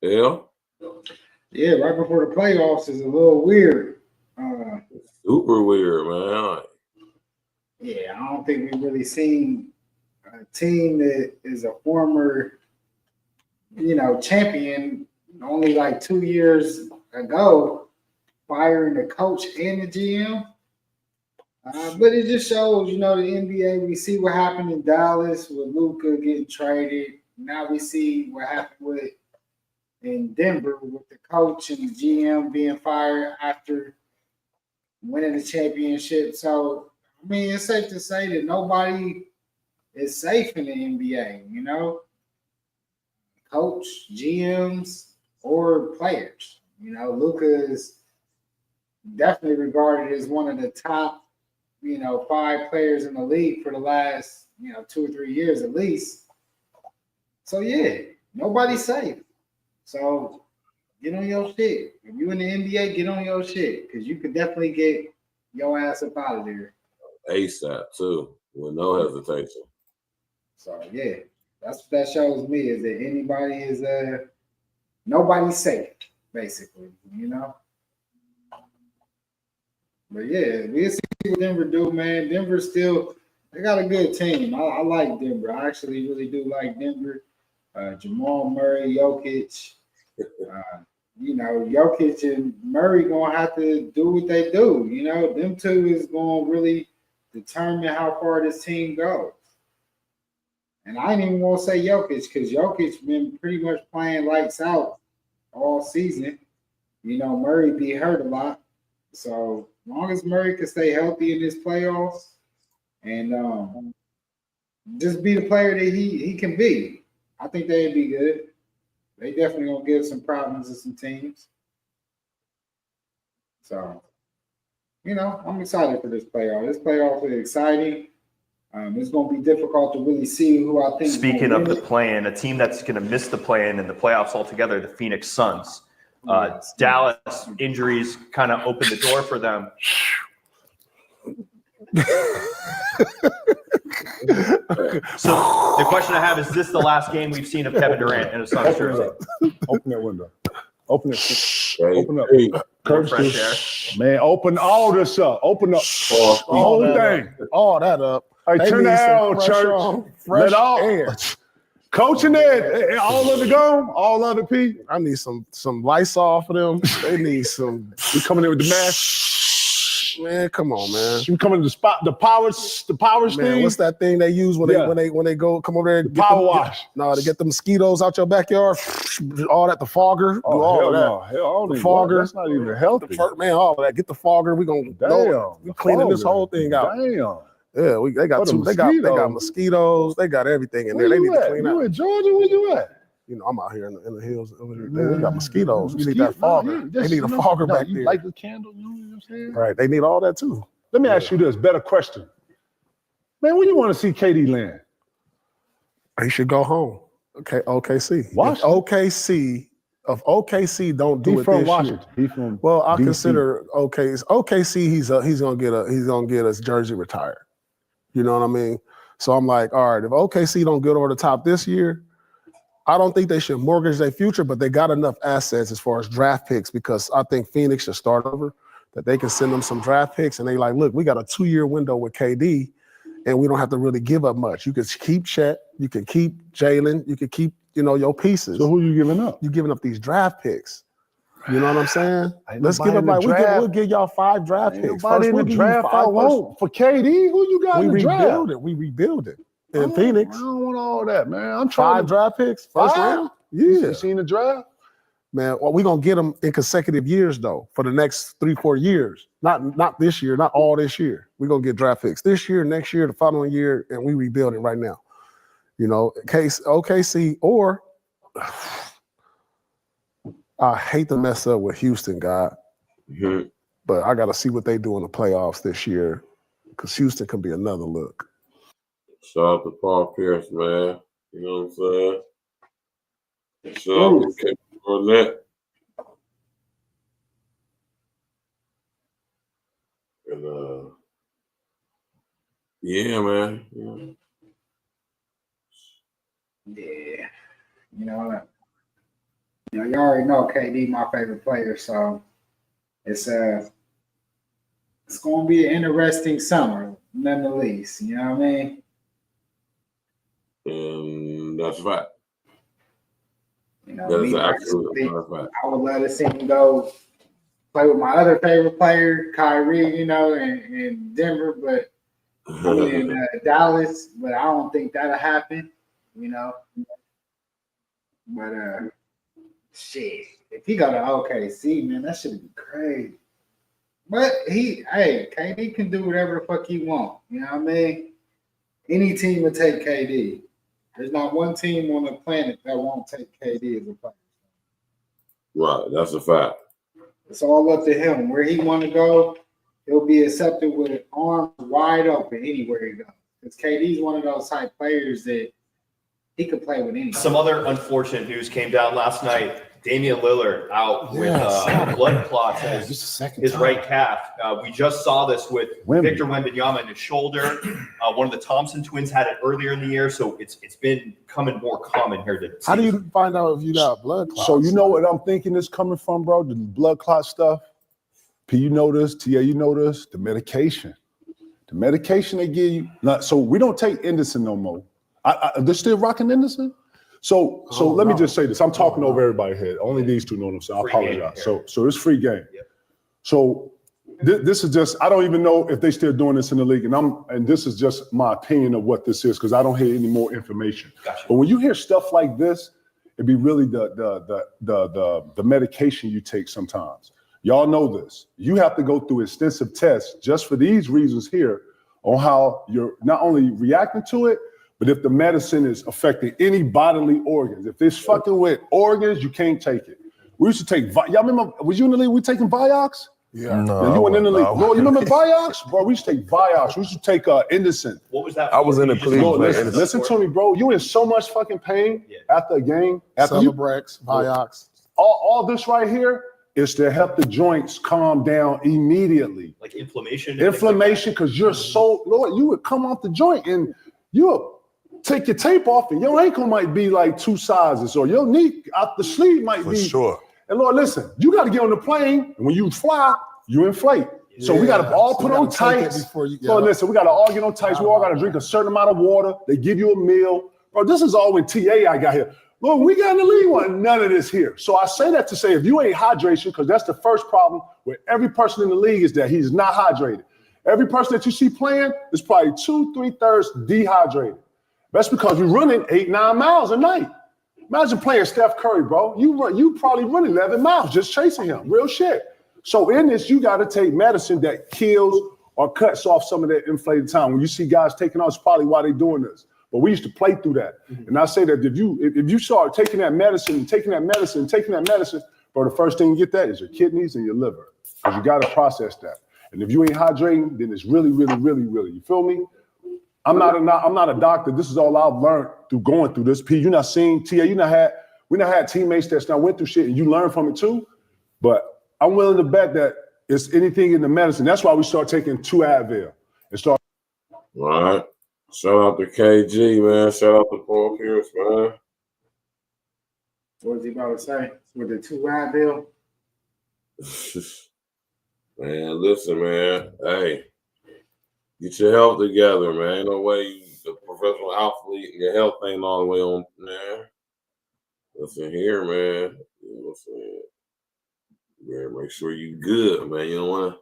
Yeah. Yeah, right before the playoffs is a little weird. Super weird, man. Yeah, I don't think we've really seen a team that is a former, champion only like 2 years ago, firing the coach and the GM. But it just shows, the NBA, we see what happened in Dallas with Luka getting traded. Now we see what happened in Denver with the coach and the GM being fired after winning the championship. So, it's safe to say that nobody is safe in the NBA, coach, GMs, or players. Luka is definitely regarded as one of the top, 5 players in the league for the last, 2 or 3 years at least. So, yeah, nobody's safe. So get on your shit. If you in the NBA, get on your shit because you could definitely get your ass up out of there. ASAP too, with no hesitation. So yeah, that's what that shows me is that nobody's safe, basically, But yeah, we'll see what Denver do, man. Denver they got a good team. I like Denver. I actually really do like Denver. Jamal Murray, Jokic. Jokic and Murray gonna have to do what they do. Them two is gonna really determine how far this team goes. And I didn't even want to say Jokic because Jokic been pretty much playing lights out all season. Murray be hurt a lot. So as long as Murray can stay healthy in this playoffs and just be the player that he can be, I think they'd be good. They definitely gonna give some problems to some teams. So, I'm excited for this playoff. This playoff is exciting. It's gonna be difficult to really see who I think. Speaking of the play-in, a team that's gonna miss the play-in and the playoffs altogether, the Phoenix Suns. Dallas injuries kind of opened the door for them. So the question I have is this the last game we've seen of Kevin Durant in a Suns jersey? Open that window. Open it. Open up. Fresh air. Man, open all this up. Open up the whole thing. All that up. Hey, They turn need that some on, fresh church. fresh Let all air. coaching that. All of the gone. All of the P. I need some Lysol for them. They need some. We coming in with the mask. Man, come on, man. We coming to the power steam. Man, what's that thing they use when they go come over there? The power wash. To get the mosquitoes out your backyard. All that, the fogger. Oh, do all hell of that. no. Hell, I don't The even fogger. That's not even healthy. Man, all of that. Get the fogger. We gonna we cleaning this whole thing out. Damn. Yeah, they got they got mosquitoes. They got everything in there. They need to clean out. You in Georgia? Where you at? I'm out here in the hills. They got mosquitoes. You need that fogger. They need a fogger back there. Like the candle, you know what I'm saying? Right. They need all that too. Let me ask you this better question. Man, where you want to see KD land? He should go home. Okay, OKC. Washington? OKC if OKC don't do He it from this Washington. year, He from well, I DC. consider OKC. He's gonna get his jersey retired. You know what I mean? So I'm like, all right, if OKC don't get over the top this year, I don't think they should mortgage their future, but they got enough assets as far as draft picks because I think Phoenix should start over, that they can send them some draft picks and they like, look, we got a 2-year window with KD and we don't have to really give up much. You can keep Chet, you can keep Jalen, you can keep, your pieces. So who you giving up? You're giving up these draft picks. You know what I'm saying? Ain't Let's give nobody up in the draft. we'll give y'all 5 draft Ain't picks. nobody First, in we'll the give you draft 5 I want. For KD, who you got in the draft? We rebuild it. In Phoenix. I don't want all that, man. I'm trying 5 draft picks, first 5? round. Yeah. You seen the draft? Man, well, we're gonna get them in consecutive years though, for the next 3-4 years. Not this year, not all this year. We're gonna get draft picks this year, next year, the following year, and we rebuild it right now. In case OKC or I hate to mess up with Houston, God. Mm-hmm. But I gotta see what they do in the playoffs this year. Because Houston can be another look. Shout out to Paul Pierce, man. You know what I'm saying? Shout out to Kevin Garnett. And yeah, man. Yeah. You already know KD my favorite player, so it's gonna be an interesting summer, none the least. You know what I mean? And that's a fact. That is an absolute fact. I would love to see him go play with my other favorite player, Kyrie, in Denver, but in Dallas, but I don't think that'll happen, But shit, if he go to OKC, man, that should be crazy. But KD can do whatever the fuck he want. You know what I mean? Any team would take KD. There's not one team on the planet that won't take KD as a player. Right, that's a fact. It's all up to him. Where he want to go, he'll be accepted with arms wide open anywhere he goes. Because KD's one of those type players that he could play with anyone. Some other unfortunate news came down last night. Damian Lillard out with blood clots in his right calf. We just saw this with Victor Wembanyama in his shoulder. One of the Thompson twins had it earlier in the year, so it's been coming more common here. How do you find out if you got blood clots? So you know what I'm thinking is coming from, bro? The blood clot stuff. P, you know this. TA, you know this. The medication. The medication they give you. So we don't take Indocin no more. They're still rocking Indocin? So let me just say this. I'm talking over everybody's head. Only these two know what I'm saying. I apologize. So it's free game. Yep. So this is just, I don't even know if they still doing this in the league. And this is just my opinion of what this is, because I don't hear any more information. Gotcha. But when you hear stuff like this, it'd be really the medication you take sometimes. Y'all know this. You have to go through extensive tests just for these reasons here on how you're not only reacting to it, but if the medicine is affecting any bodily organs, if it's fucking with organs, you can't take it. We used to take, y'all remember, was you in the league, we taking Vioxx? Yeah. No, you went in the league. No, you remember Vioxx? Bro, we used to take Vioxx. We used to take Indocin. What was that? I was in the Cleveland. Listen to me, bro. You in so much fucking pain after a game. After Celebrex, Vioxx. All this right here is to help the joints calm down immediately. Like inflammation? Inflammation, because you're so, Lord, you would come off the joint and you'll take your tape off and your ankle might be like 2 sizes, or your knee out the sleeve might be. For sure. And Lord, listen, you got to get on the plane, and when you fly, you inflate. So we got to all put on tights. Lord, listen, we got to all get on tights. We all got to drink a certain amount of water. They give you a meal. Bro, this is all when TA I got here. Lord, we got in the league one, none of this here. So I say that to say, if you ain't hydration, because that's the first problem with every person in the league is that he's not hydrated. Every person that you see playing is probably 2-3/3 dehydrated. That's because you're running 8-9 miles a night. Imagine playing Steph Curry, bro. You probably run 11 miles just chasing him. Real shit. So in this, you got to take medicine that kills or cuts off some of that inflated time. When you see guys taking off, it's probably why they're doing this. But we used to play through that. Mm-hmm. And I say that if you start taking that medicine, bro, the first thing you get that is your kidneys and your liver. Because you got to process that. And if you ain't hydrating, then it's really, really, really, really, you feel me? I'm not a doctor. This is all I've learned through going through this. P, you not seen, Tia, you not had, We done had teammates that's now went through shit and you learn from it too. But I'm willing to bet that it's anything in the medicine. That's why we start taking 2 Advil and start. All right. Shout out to KG, man. Shout out to Paul Pierce, man. What was he about to say? With the 2 Advil? Man, listen, man. Hey, get your health together, man. Ain't no way you a professional athlete and your health ain't all the way on, man. Listen here, man. You know what I'm saying? You better make sure you good, man. You don't want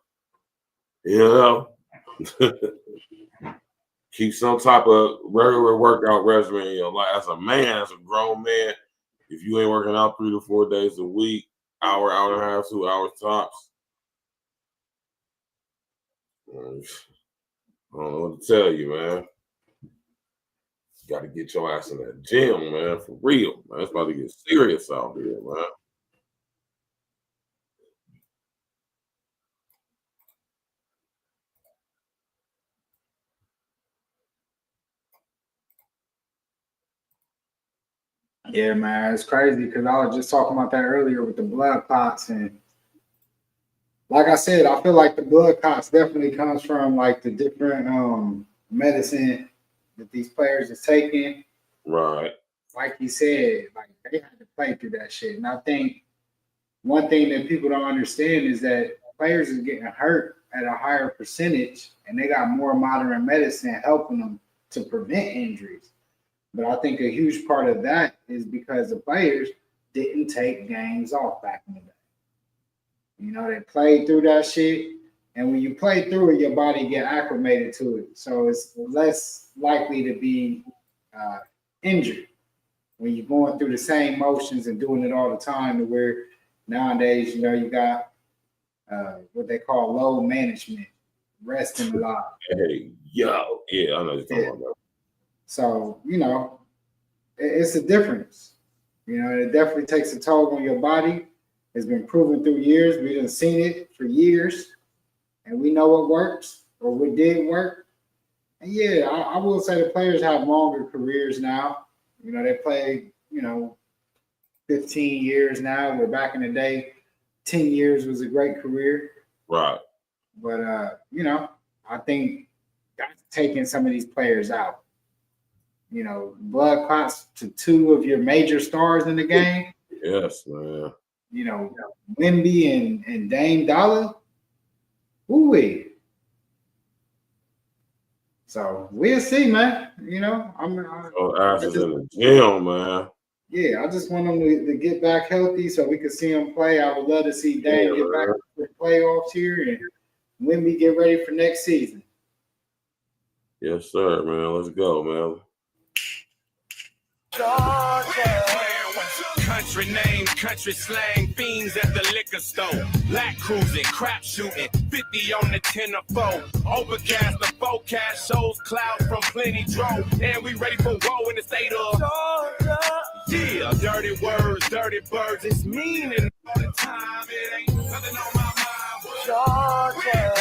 to, keep some type of regular workout regimen in your life. As a man, as a grown man, if you ain't working out 3 to 4 days a week, hour and a half, 2 hours tops, I don't know what to tell you, man. You got to get your ass in that gym, man, for real, man. It's about to get serious out here, man. Yeah, man, it's crazy because I was just talking about that earlier with the blood clots, and like I said, I feel like the blood clots definitely comes from like the different medicine that these players are taking. Right. Like you said, like they had to play through that shit. And I think one thing that people don't understand is that players are getting hurt at a higher percentage, and they got more modern medicine helping them to prevent injuries. But I think a huge part of that is because the players didn't take games off back in the day. You know, they played through that shit, and when you play through it, your body get acclimated to it. So it's less likely to be injured when you're going through the same motions and doing it all the time, to where nowadays, you know, you got what they call load management, resting a lot. Hey, yo. Yeah, I know you're talking about that. So, you know, it's a difference. You know, it definitely takes a toll on your body. It's been proven through years. We done seen it for years, and we know what works or what did work. And yeah, I will say the players have longer careers now. You know, they play, 15 years now, where back in the day, 10 years was a great career. Right. But, I think that's taking some of these players out. You know, blood clots to 2 of your major stars in the game. Yes, man. You know, Wemby and Dame Dollar. Ooh-wee. So we'll see, man. You know, asses in the gym, man. Yeah, I just want them to get back healthy so we can see them play. I would love to see Dame get back to the playoffs here and Wemby get ready for next season. Yes, sir, man. Let's go, man. Country names, country slang, fiends at the liquor store. Black cruising, crap shooting, 50 on the 10-4. Overcast, the forecast shows clouds from plenty drove. And we ready for woe in the state of Georgia. Yeah, dirty words, dirty birds, it's meaning all the time. It ain't nothing on my mind. Georgia.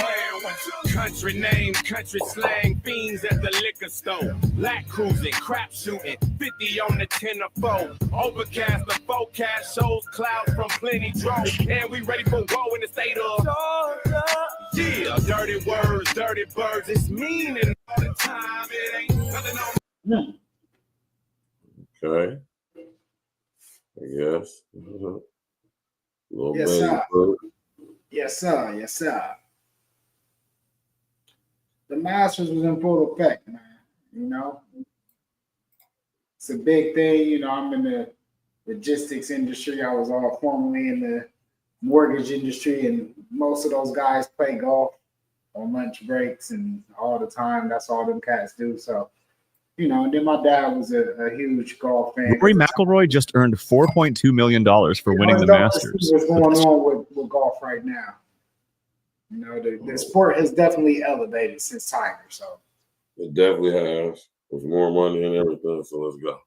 Country names, country slang, fiends at the liquor store. Black cruising, crap shooting, 50 on the 10-4. Overcast, the forecast shows clouds from plenty drove. And we ready for woe in the state of Georgia. Yeah, dirty words, dirty birds, it's meaning all the time. It ain't nothing on. Okay. I guess. Little Yes, baby sir. food. Yes, sir. Yes, sir. The Masters was in full effect, man. You know, it's a big thing. You know, I'm in the logistics industry. I was all formerly in the mortgage industry, and most of those guys play golf on lunch breaks and all the time. That's all them cats do. So, you know, and then my dad was a huge golf fan. Rory McIlroy just earned $4.2 million for winning the Masters. What's going on with golf right now? You know, the sport has definitely elevated since Tiger. So it definitely has. There's more money and everything. So let's go.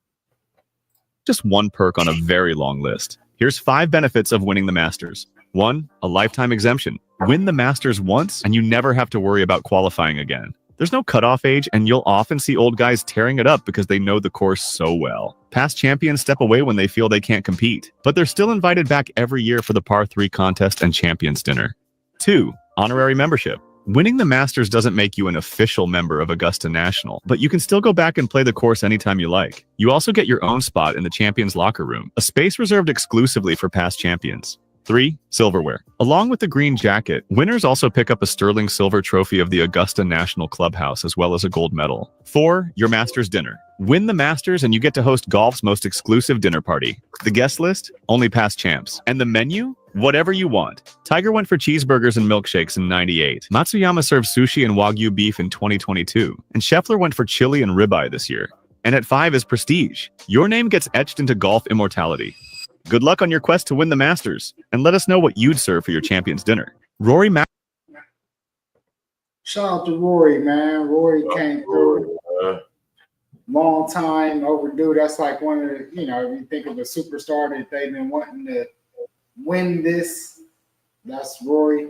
Just one perk on a very long list. Here's 5 benefits of winning the Masters. 1, a lifetime exemption. Win the Masters once and you never have to worry about qualifying again. There's no cutoff age, and you'll often see old guys tearing it up because they know the course so well. Past champions step away when they feel they can't compete, but they're still invited back every year for the par 3 contest and champions dinner. 2. Honorary membership. Winning the Masters doesn't make you an official member of Augusta National, but you can still go back and play the course anytime you like. You also get your own spot in the champions locker room, a space reserved exclusively for past champions. 3. Silverware. Along with the green jacket, winners also pick up a sterling silver trophy of the Augusta National Clubhouse as well as a gold medal. 4. Your Masters dinner. Win the Masters and you get to host golf's most exclusive dinner party. The guest list? Only past champs. And the menu? Whatever you want. Tiger went for cheeseburgers and milkshakes in '98. Matsuyama served sushi and Wagyu beef in 2022. And Scheffler went for chili and ribeye this year. And at 5 is prestige. Your name gets etched into golf immortality. Good luck on your quest to win the Masters, and let us know what you'd serve for your champions dinner. Rory Shout out to Rory, man. Rory came through. Long time overdue. That's like one of the, if you think of a superstar that they've been wanting to win this, that's Rory.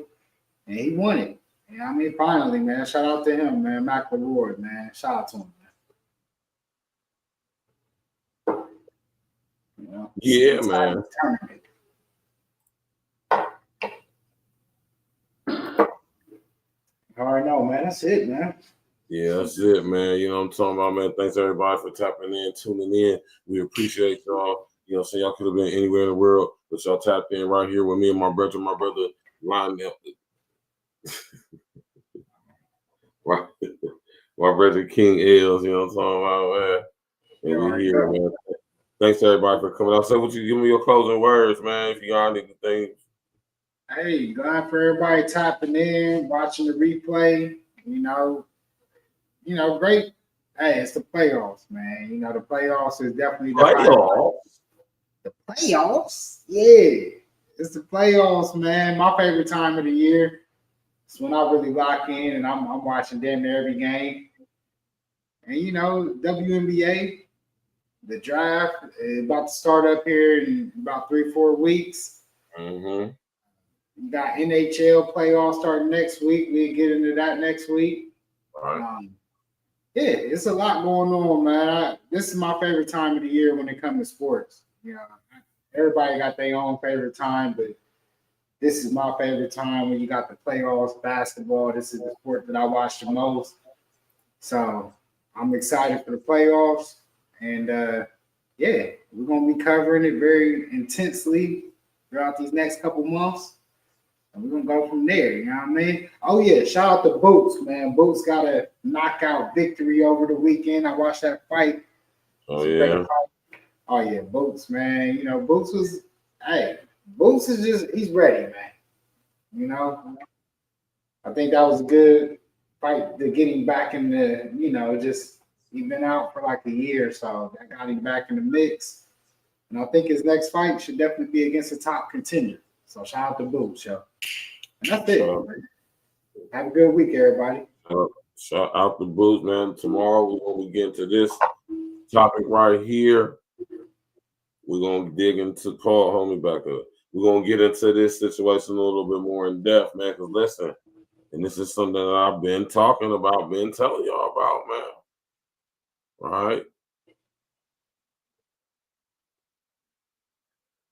And he won it. I mean, finally, man. Shout out to him, man. McIlroy, man. Shout out to him. Yeah, man. All right, no, man. That's it, man. Yeah, that's it, man. You know what I'm talking about, man. Thanks everybody for tapping in, tuning in. We appreciate y'all. You know, so y'all could have been anywhere in the world, but y'all tapped in right here with me and my brother lined up. my brother King Els, you know what I'm talking about, man. And we here, man. Thanks everybody for coming out. So, would you give me your closing words, man? If you got anything. Hey, glad for everybody tapping in, watching the replay. Great. Hey, it's the playoffs, man. The playoffs is definitely the playoffs. The playoffs, yeah, it's the playoffs, man. My favorite time of the year. It's when I really lock in, and I'm watching damn near every game. And WNBA. The draft is about to start up here in about 3-4 weeks. Mm-hmm. You got NHL playoffs starting next week. We'll get into that next week. All right. Yeah, it's a lot going on, man. This is my favorite time of the year when it comes to sports. Everybody got their own favorite time, but this is my favorite time when you got the playoffs, basketball. This is the sport that I watch the most. So I'm excited for the playoffs. And, we're going to be covering it very intensely throughout these next couple months. And we're going to go from there, you know what I mean? Oh, yeah, shout out to Boots, man. Boots got a knockout victory over the weekend. I watched that fight. Oh, yeah. Oh, yeah, Boots, man. Boots is just, he's ready, man. I think that was a good fight to get him back in the, just he's been out for like a year, so that got him back in the mix. And I think his next fight should definitely be against a top contender. So shout out to Boots, yo. And that's it. Have a good week, everybody. Shout out to Boots, man. Tomorrow we're going to get into this topic right here. We're going to dig into Paul, hold me back up. We're going to get into this situation a little bit more in depth, man, because listen, and this is something that I've been talking about, been telling y'all about, man. Right?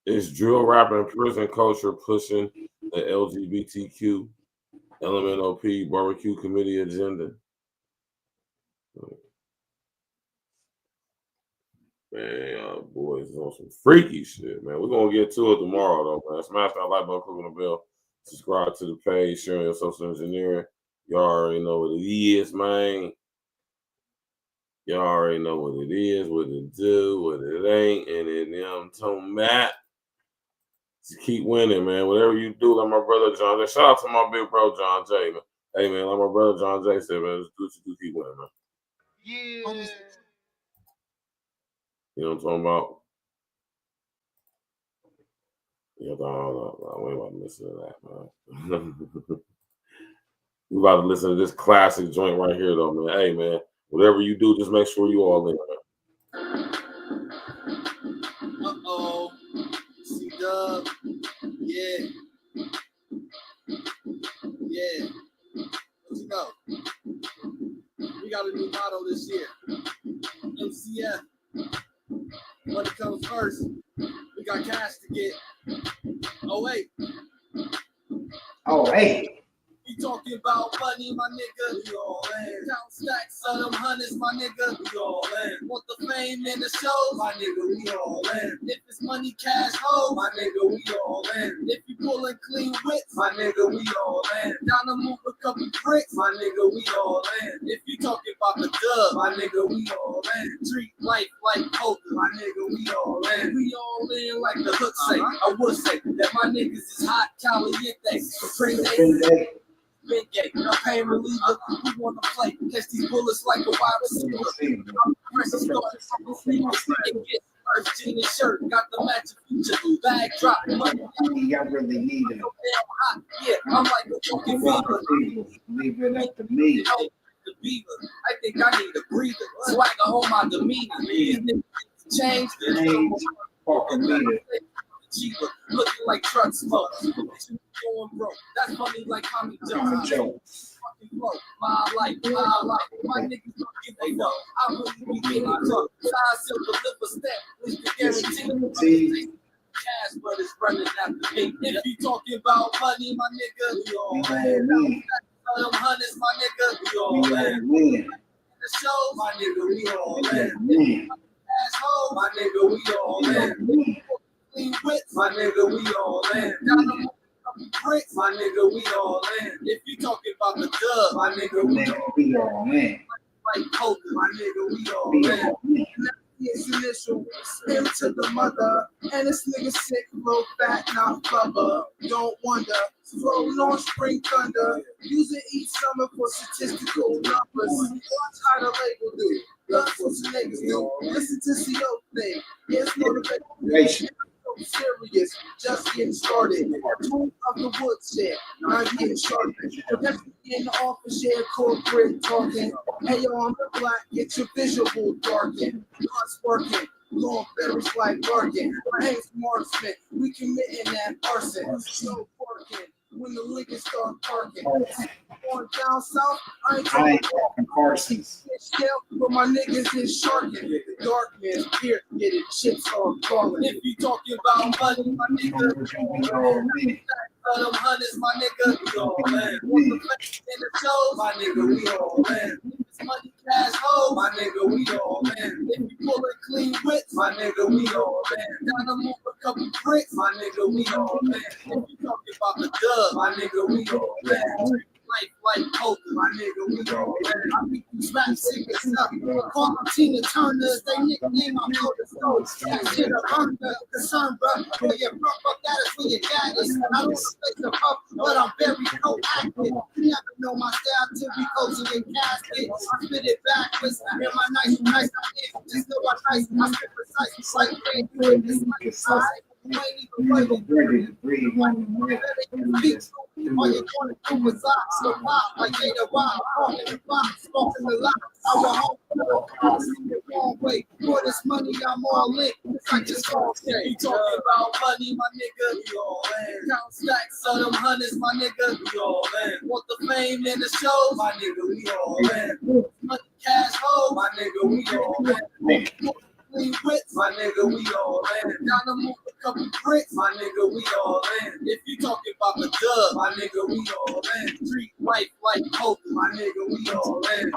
Is drill rap and prison culture pushing the LGBTQ, LMNOP, barbecue committee agenda? Man, boys, on some freaky shit, man. We're going to get to it tomorrow, though, man. Smash that like button, click on the bell, subscribe to the page, sharing your social engineering. Y'all already know what it is, man. Y'all already know what it is, what it do, what it ain't, and then I'm telling Matt to keep winning, man. Whatever you do, like my brother John J. Shout out to my big bro John J. Man. Hey, man, like my brother John J. said, man, just do what you do, keep winning, man. Yeah. You know what I'm talking about? Yeah, we ain't about to listen to that, man. We about to listen to this classic joint right here, though, man. Hey, man, whatever you do, just make sure you all in, man. Uh-oh. C-Dub. Yeah. Yeah. Let's go. got a new motto this year. MCF. Money comes first. We got cash to get. Oh, wait. Oh, hey. You talking about money, my nigga? We all in. Count stacks of them hundreds, my nigga. We all in. Want the fame and the show, my nigga? We all in. If it's money, cash, ho, my nigga, we all in. If you pulling clean whips, my nigga, we all in. Down to move a couple bricks, my nigga, we all in. If you talking about the dub, my nigga, we all in. Treat life like poker, my nigga, we all in. We all in like the hook say. I would say that my niggas is hot caliente. Supreme day. Big game, no pain reliever. We want to play, catch these bullets like a wide receiver. I'm pressing starting something and get first jean and shirt. Got the matching feature, bag drop, money. I really need it. Hot. Yeah, I'm like a fucking fever. Leave it up to me. The beaver. I think I need a breather. Swagger on my demeanor. These niggas change. Fucking leader. Cheaper, looking like truck smoke. Going broke. That's funny like Tommy Jones. Fucking flow. My life. My niggas don't give a fuck. I really be getting tough. Size silver, liver step. We can guarantee cash, but it's running after me. If you talking about money, my nigga, we all in. Them hundreds, my nigga, we all in. The show, my nigga, we all in. Asshole, my nigga, we all in. Clean whips, my nigga, we all in. Down the bricks, my nigga, we all in. If you talking about the dub, my nigga, we all in. Like poker, my nigga, we all in. His initial, him to the mother, and this nigga sick, low fat, not flubber. Don't wonder, floating on spring thunder, using each summer for statistical numbers. Watch how the label do, that's what some niggas do. Listen to CO thing, here's motivation. Serious, just getting started. Two of the woodshed, not getting sharpened. Definitely in the office, yeah, corporate talking. Hey yo, I'm the black, get your visual darkened. Us working, long berries like barking. My name's Marksman, we committing that arson. So working. When the liquor start parking. Going down south, I ain't talking Parsons. But my niggas is sharking. The darkness, here, get it, chips are falling. If you talking about money, my nigga, we all in. Them hundreds, my nigga, we all in. Want the flex in the show, my nigga, we all in. If it's money, cash, ho, my nigga, we all in. If you pulling clean whips, my nigga, we all in. Down to move a couple bricks, my nigga, we all in. If you talking about the dub, my nigga, we all in. Like poker, my nigga, we all in. I beat these rap singers up. Call them Tina Turner, they nickname my mother stone. That shit a hunger, concern, bro. For your bro, fuck that is for your daddies. I don't respect the pup, but I'm very proactive. You never know my style till we closing in casket. I spit it backwards, and my nice, just know I'm nice. I spit precise, like rain, doing this like side. You ain't even breathe on the mic. All you wanna do is so pop like Jada Wild, talking the box, smoking the lot. I will home the wrong way. For this money, I'm all lit. It's like just all day. You talking about money, my nigga, we all in. Count stacks of them hundreds, my nigga, we all in. Want the fame and the show, my nigga, we all in. Money, cash, ho, my nigga, we all in. Clean whips, my nigga, we all in. Down to move a couple bricks, my nigga, we all in. If you talking about the dub, my nigga, we all in. Treat life like poker, my nigga, we all in.